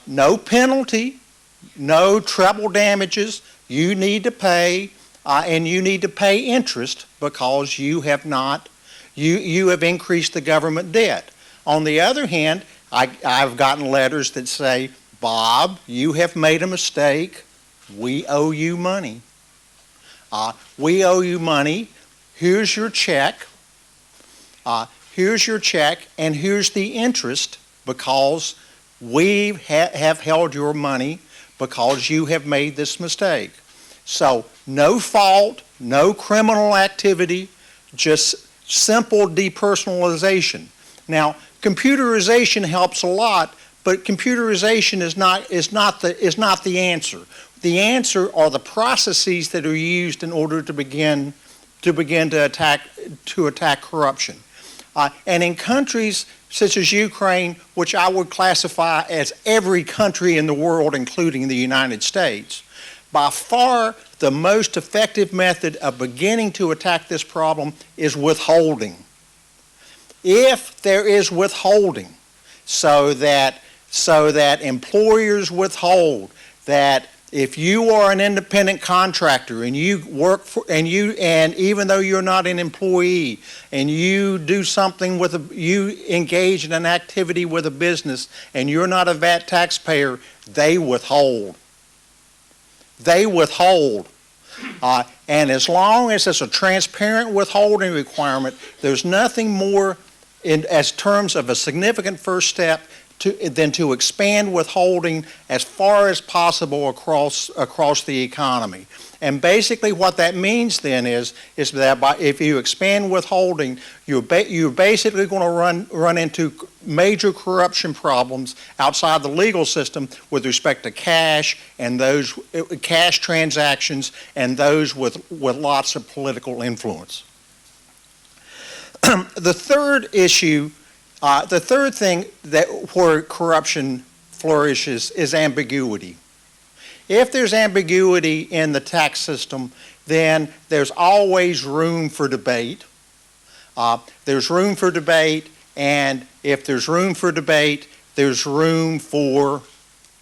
Speaker 6: no penalty, no treble damages. You need to pay, and you need to pay interest because you have increased the government debt. On the other hand, I've gotten letters that say, Bob, you have made a mistake. We owe you money. We owe you money. Here's your check. Here's your check, and here's the interest because we have held your money because you have made this mistake. So no fault, no criminal activity, just simple depersonalization. Now, computerization helps a lot, but computerization is not the answer. The answer are the processes that are used in order to begin to attack corruption. And in countries such as Ukraine, which I would classify as every country in the world, including the United States, by far the most effective method of beginning to attack this problem is withholding. If there is withholding, so that employers withhold, that if you are an independent contractor and you work and even though you're not an employee and you do something you engage in an activity with a business and you're not a VAT taxpayer, they withhold. They withhold. And as long as it's a transparent withholding requirement, there's nothing more as terms of a significant first step than to expand withholding as far as possible across the economy. And basically what that means then is that if you expand withholding, you're basically going to run into major corruption problems outside the legal system with respect to cash and those cash transactions and those with lots of political influence. The third issue, the third thing where corruption flourishes is ambiguity. If there's ambiguity in the tax system, then there's always room for debate. There's room for debate, and if there's room for debate, there's room for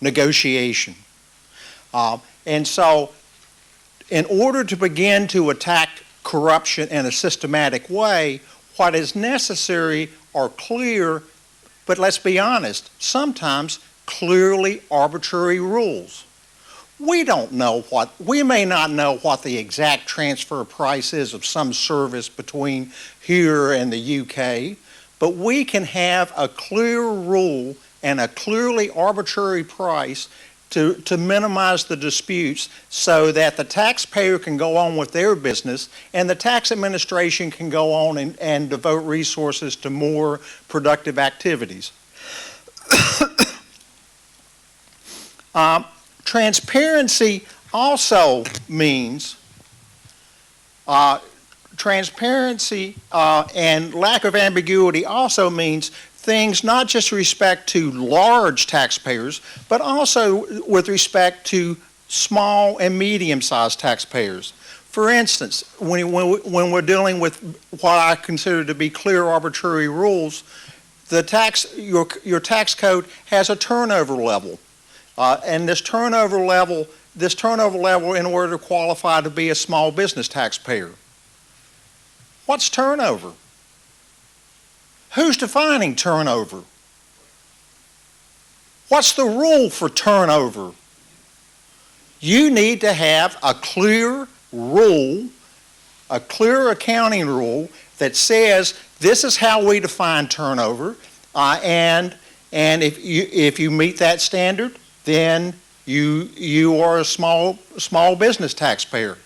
Speaker 6: negotiation. And so, in order to begin to attack corruption in a systematic way, what is necessary are clear, but let's be honest, sometimes clearly arbitrary rules. We may not know what the exact transfer price is of some service between here and the UK, but we can have a clear rule and a clearly arbitrary price to minimize the disputes so that the taxpayer can go on with their business and the tax administration can go on and devote resources to more productive activities. Transparency also means transparency and lack of ambiguity also means things not just with respect to large taxpayers, but also with respect to small and medium-sized taxpayers. For instance, when we're dealing with what I consider to be clear arbitrary rules, your tax code has a turnover level. And this turnover level, in order to qualify to be a small business taxpayer. What's turnover? Who's defining turnover? What's the rule for turnover? You need to have a clear rule, a clear accounting rule that says this is how we define turnover, and if you meet that standard, then you are a small business taxpayer.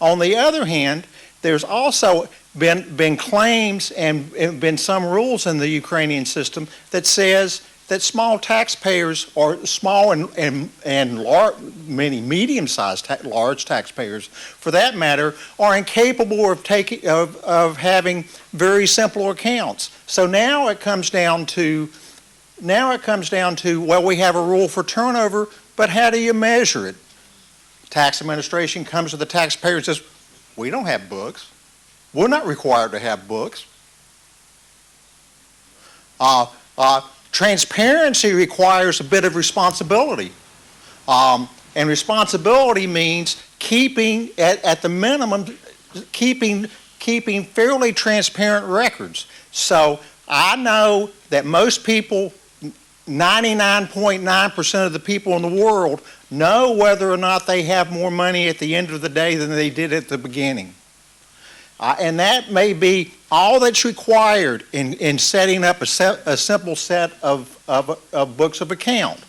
Speaker 6: On the other hand, there's also been claims and been some rules in the Ukrainian system that says that small taxpayers, or small and large, many medium-sized large taxpayers, for that matter, are incapable of having very simple accounts. So now it comes down to well, we have a rule for turnover, but how do you measure it? Tax administration comes to the taxpayer and says, we don't have books. We're not required to have books. Transparency requires a bit of responsibility. And responsibility means keeping, at the minimum, keeping fairly transparent records. So I know that most people, 99.9% of the people in the world, know whether or not they have more money at the end of the day than they did at the beginning. And that may be all that's required in setting up a simple set of books of account.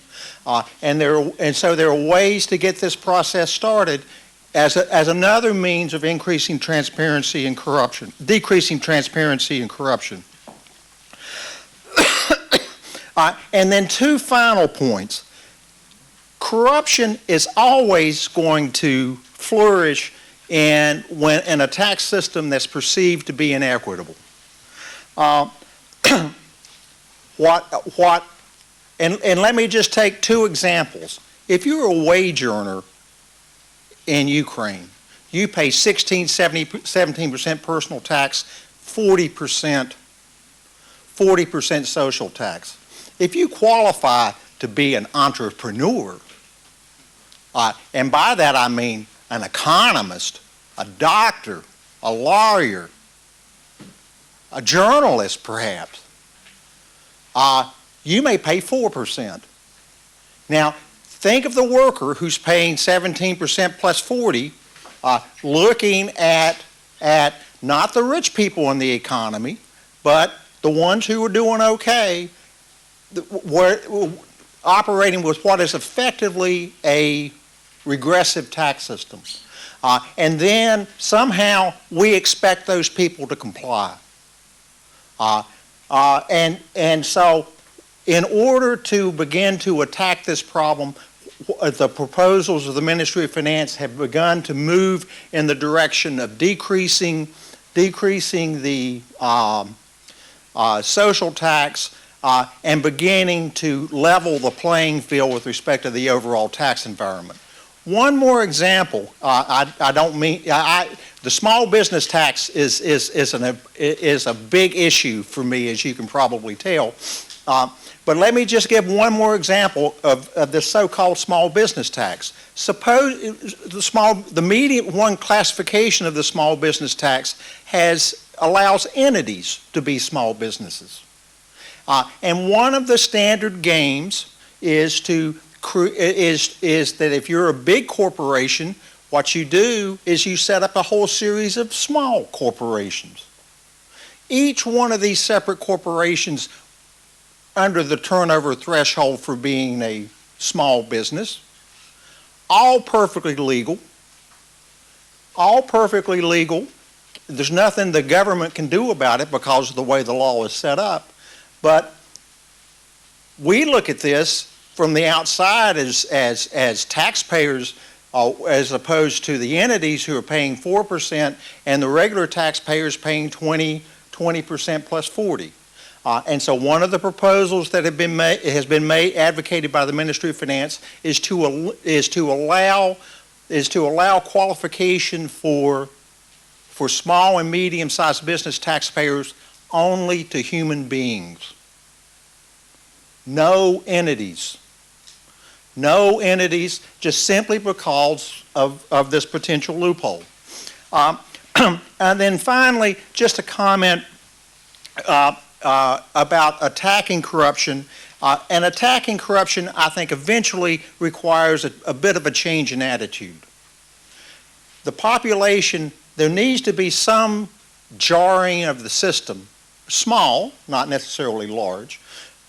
Speaker 6: And so there are ways to get this process started as another means of increasing transparency and corruption, decreasing transparency and corruption. And then two final points. Corruption is always going to flourish in a tax system that's perceived to be inequitable. And let me just take two examples. If you're a wage earner in Ukraine, you pay 17% personal tax, 40% social tax. If you qualify to be an entrepreneur, and by that I mean an economist, a doctor, a lawyer, a journalist perhaps, you may pay 4%. Now, think of the worker who's paying 17% plus 40, looking at not the rich people in the economy, but the ones who are doing okay, operating with what is effectively a regressive tax system. And then somehow we expect those people to comply. And so in order to begin to attack this problem, the proposals of the Ministry of Finance have begun to move in the direction of decreasing the social tax and beginning to level the playing field with respect to the overall tax environment. One more example. I don't mean the small business tax is a big issue for me, as you can probably tell. But let me just give one more example of the so-called small business tax. Suppose the median one classification of the small business tax allows entities to be small businesses, and one of the standard games is that if you're a big corporation, what you do is you set up a whole series of small corporations. Each one of these separate corporations under the turnover threshold for being a small business all perfectly legal, all perfectly legal. There's nothing the government can do about it because of the way the law is set up. But we look at this from the outside as taxpayers, as opposed to the entities who are paying 4% and the regular taxpayers paying 20% plus 40. And so one of the proposals that has been made, advocated by the Ministry of Finance, is to allow qualification for small and medium-sized business taxpayers only to human beings. No entities, just simply because of this potential loophole. And then finally, just a comment about attacking corruption. And attacking corruption, I think, eventually requires a bit of a change in attitude. The population, there needs to be some jarring of the system, small, not necessarily large,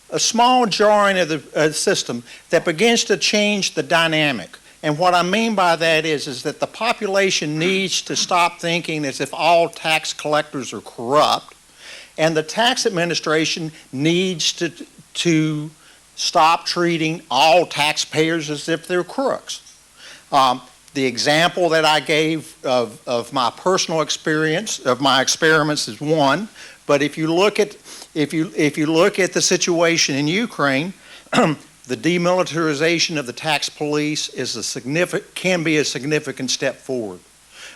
Speaker 6: a small jarring of the system that begins to change the dynamic. And what I mean by that is that the population needs to stop thinking as if all tax collectors are corrupt, and the tax administration needs to stop treating all taxpayers as if they're crooks. The example that I gave of my personal experience, of my experiments, is one. But if you look at the situation in Ukraine, the demilitarization of the tax police can be a significant step forward.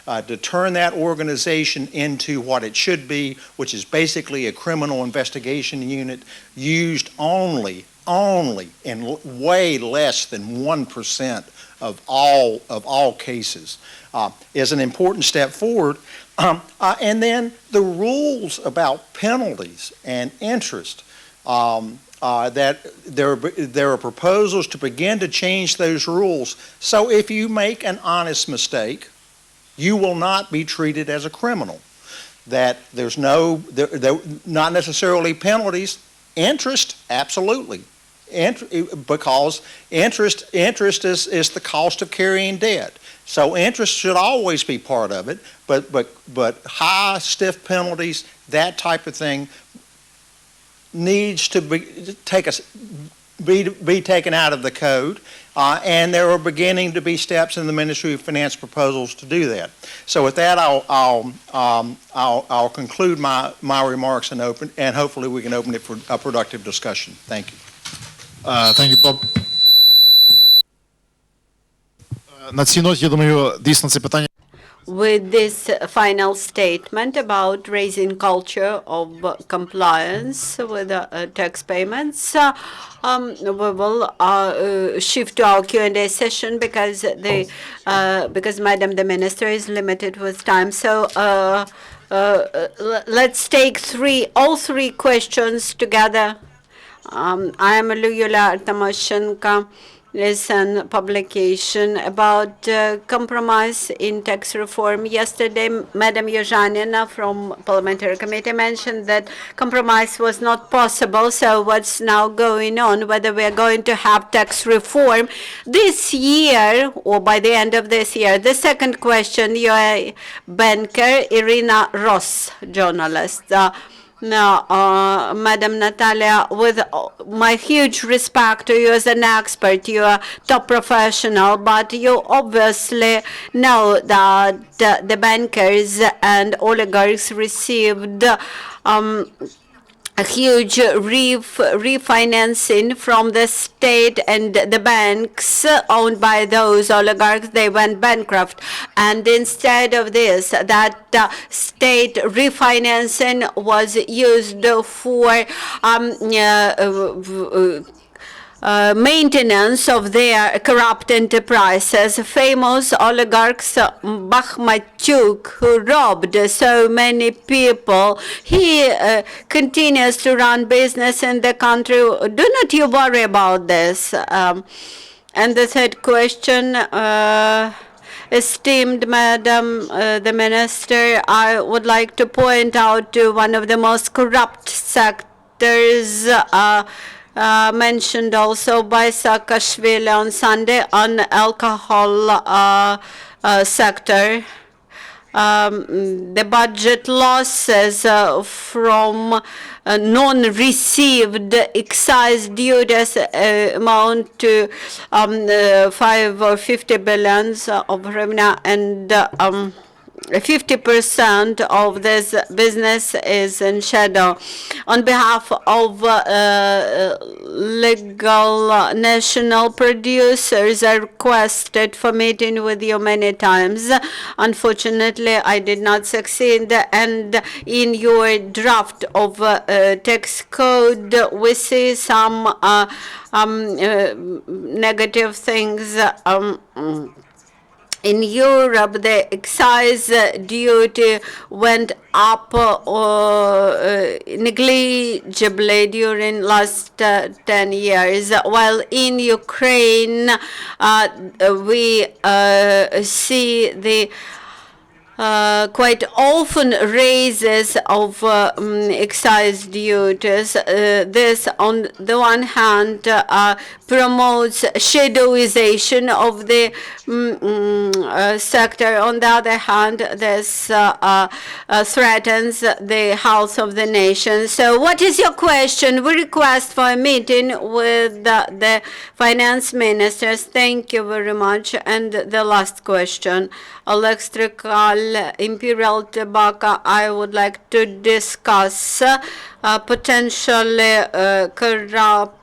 Speaker 6: To turn that organization into what it should be, which is basically a criminal investigation unit used only in way less than 1% of all cases, is an important step forward. And then the rules about penalties and interest, that there are proposals to begin to change those rules. So if you make an honest mistake, you will not be treated as a criminal. That there's not necessarily penalties. Interest, absolutely. Because interest is the cost of carrying debt. So interest should always be part of it, but high, stiff penalties, that type of thing, needs to be taken out of the code, and there are beginning to be steps in the Ministry of Finance proposals to do that. So with that, I'll conclude my remarks and hopefully we can open it for a productive discussion. Thank you.
Speaker 1: Thank you, Bob. На цій ноті, я думаю, дійсно це питання.
Speaker 5: With this final statement about raising culture of compliance with tax payments, we will shift to our Q&A session because Madam the Minister is limited with time. So let's take all three questions together. I am Luyula Tamoshenko. Is a publication about compromise in tax reform. Yesterday, Madam Yozhanina from Parliamentary Committee mentioned that compromise was not possible. So what's now going on, whether we are going to have tax reform this year or by the end of this year? The second question, you are a banker, Irina Ross, journalist. Now, Madam Natalia, with my huge respect to you as an expert, you are top professional, but you obviously know that the bankers and oligarchs received a huge refinancing from the state, and the banks owned by those oligarchs, they went bankrupt. And instead of this, that state refinancing was used for maintenance of their corrupt enterprises. Famous oligarchs Bakhmatyuk, who robbed so many people, he continues to run business in the country. Do not you worry about this? And the third question, esteemed Madam the Minister, I would like to point out to one of the most corrupt sectors mentioned also by Saakashvili on Sunday on alcohol sector. The budget losses from non-received excise duties amount to 5 or 50 billions of revenue, and 50% of this business is in shadow. On behalf of legal national producers, I requested for meeting with you many times. Unfortunately, I did not succeed, and in your draft of tax code, we see some negative things. In Europe, the excise duty went up negligibly during last 10 years, while in Ukraine, we see the quite often raises of excise duties. This, on the one hand, promotes shadowization of the sector. On the other hand, this threatens the health of the nation. So what is your question? We request for a meeting with the finance ministers. Thank you very much. And the last question, electrical imperial tobacco. I would like to discuss potentially corrupt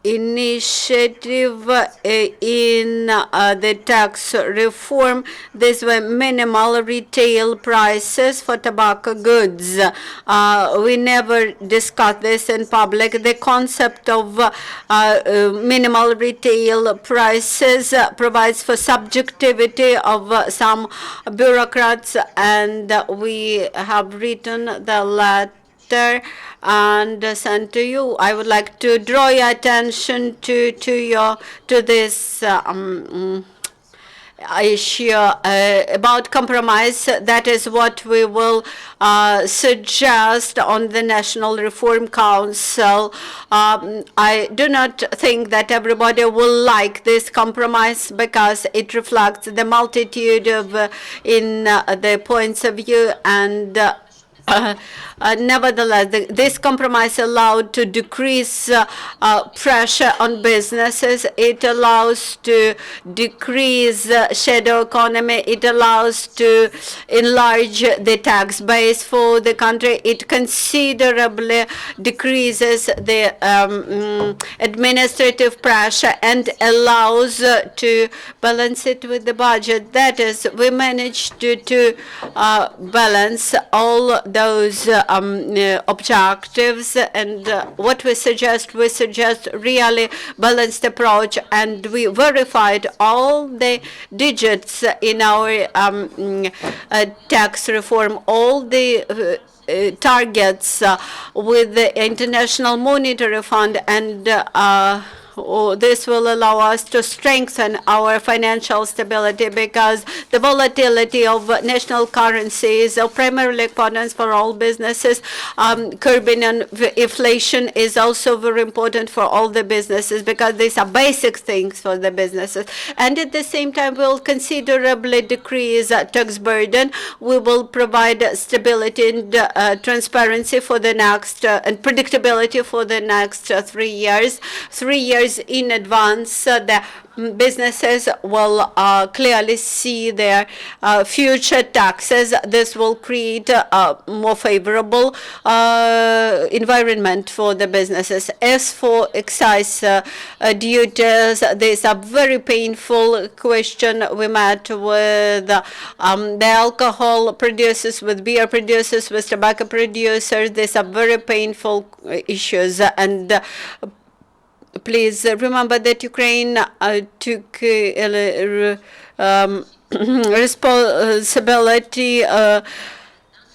Speaker 5: initiative in the tax reform. These were minimal retail prices for tobacco goods. We never discussed this in public. The concept of minimal retail prices provides for subjectivity of some bureaucrats, and we have written the letter and sent to you. I would like to draw your attention to this issue about compromise. That is what we will suggest on the National Reform Council. I do not think that everybody will like this compromise because it reflects the multitude of in the points of view, and nevertheless, this compromise allowed to decrease pressure on businesses. It allows to decrease shadow economy. It allows to enlarge the tax base for the country. It considerably decreases the administrative pressure and allows to balance it with the budget. That is, we managed to balance all those objectives, and what we suggest really balanced approach, and we verified all the digits in our tax reform, all the targets with the International Monetary Fund, and this will allow us to strengthen our financial stability, because the volatility of national currency is of primary importance for all businesses. Curbing inflation is also very important for all the businesses, because these are basic things for the businesses. And at the same time, we'll considerably decrease tax burden. We will provide stability and transparency for the next and predictability for the next 3 years. 3 years in advance, the businesses will clearly see their future taxes. This will create a more favorable environment for the businesses. As for excise duties, there's a very painful question. We met with the alcohol producers, with beer producers, with tobacco producers. These are very painful issues, and please remember that Ukraine took responsibility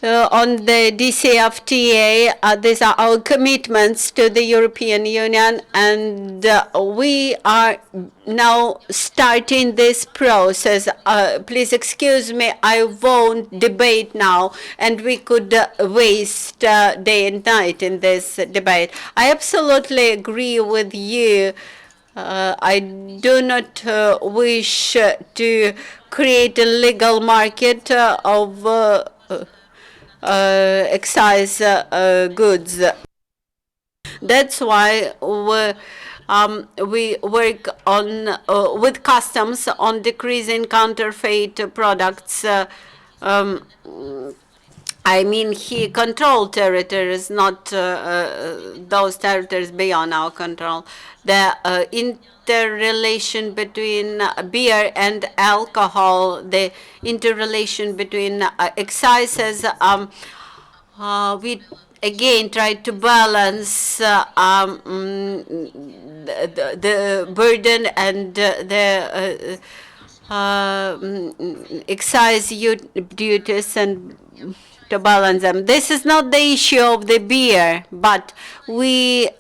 Speaker 5: on the DCFTA. These are our commitments to the European Union, and we are now starting this process. Please excuse me, I won't debate now, and we could waste day and night in this debate. I absolutely agree with you. I do not wish to create a legal market of excise goods. That's why we work on with customs on decreasing counterfeit products. I mean, he controlled territories, not those territories beyond our control. The interrelation between beer and alcohol, the interrelation between excises, we again try to balance the burden and the excise duties and to balance them. This is not the issue of the beer, but we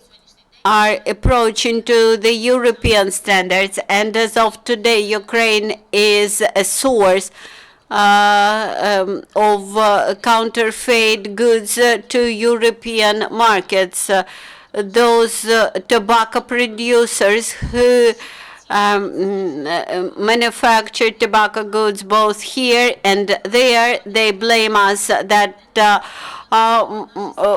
Speaker 5: are approaching to the European standards, and as of today, Ukraine is a source of counterfeit goods to European markets. Those tobacco producers who manufacture tobacco goods both here and there, they blame us that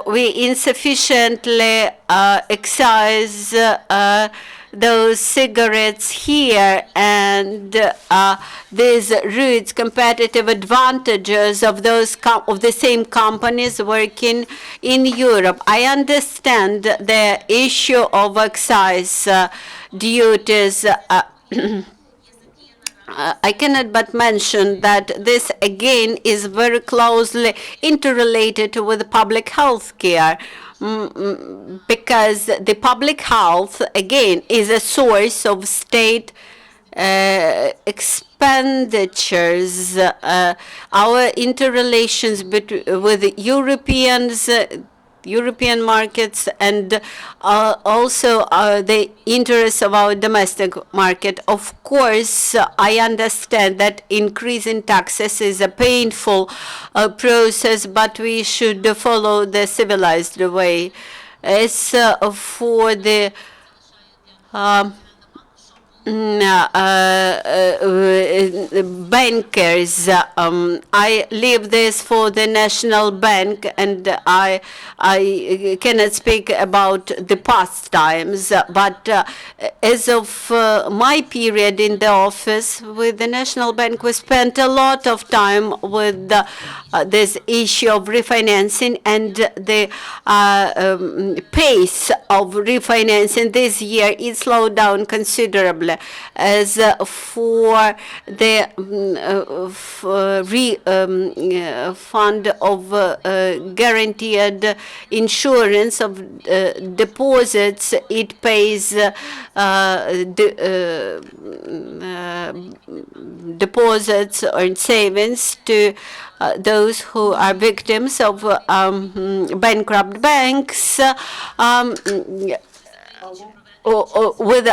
Speaker 5: we insufficiently excise those cigarettes here, and these roots competitive advantages of those of the same companies working in Europe. I understand the issue of excise duties. I cannot but mention that this again is very closely interrelated with public health care. Because the public health, again, is a source of state expenditures. Our interrelations with European markets and also the interests of our domestic market. Of course, I understand that increasing taxes is a painful process, but we should follow the civilized way. As for the bankers, I leave this for the National Bank, and I cannot speak about the past times, but as of my period in the office with the National Bank, we spent a lot of time with this issue of refinancing, and the pace of refinancing this year is slowed down considerably. As for the fund of guaranteed insurance of deposits, it pays deposits or savings to those who are victims of bankrupt banks. With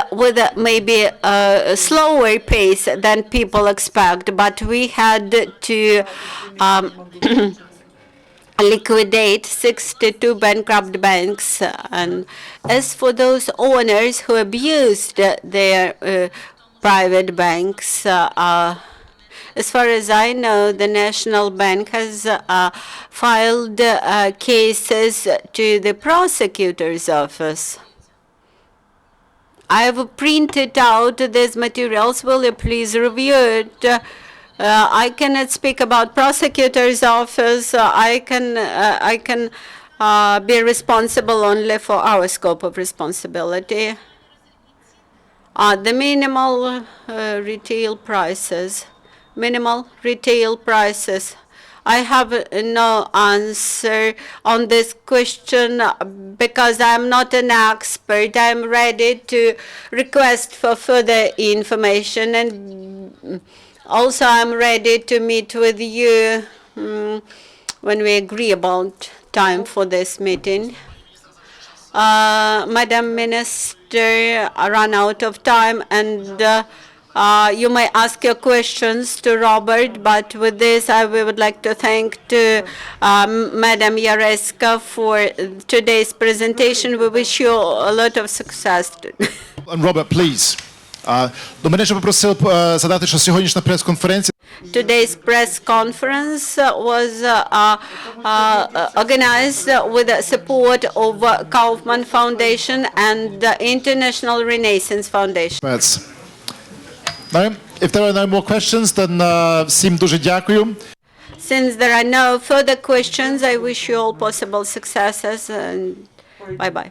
Speaker 5: maybe a slower pace than people expect, but we had to liquidate 62 bankrupt banks. And as for those owners who abused their private banks, as far as I know, the National Bank has filed cases to the prosecutor's office. I have printed out these materials. Will you please review it? I cannot speak about prosecutor's office. I can be responsible only for our scope of responsibility. The minimal retail prices. Minimal retail prices. I have no answer on this question because I'm not an expert. I'm ready to request for further information, and also I'm ready to meet with you when we agree about time for this meeting. Madam Minister, ran out of time, and you may ask your questions to Robert, but with this, we would like to thank Madam Yaresko for today's presentation. We wish you a lot of success.
Speaker 1: And Robert, please. До мене ще попросили задати, що сьогоднішня прес-конференція
Speaker 5: Today's press conference was organized with the support of Kaufmann Foundation and the International Renaissance Foundation.
Speaker 1: No? If there are no more questions, then всім дуже дякую.
Speaker 5: Since there are no further questions, I wish you all possible successes, and bye-bye.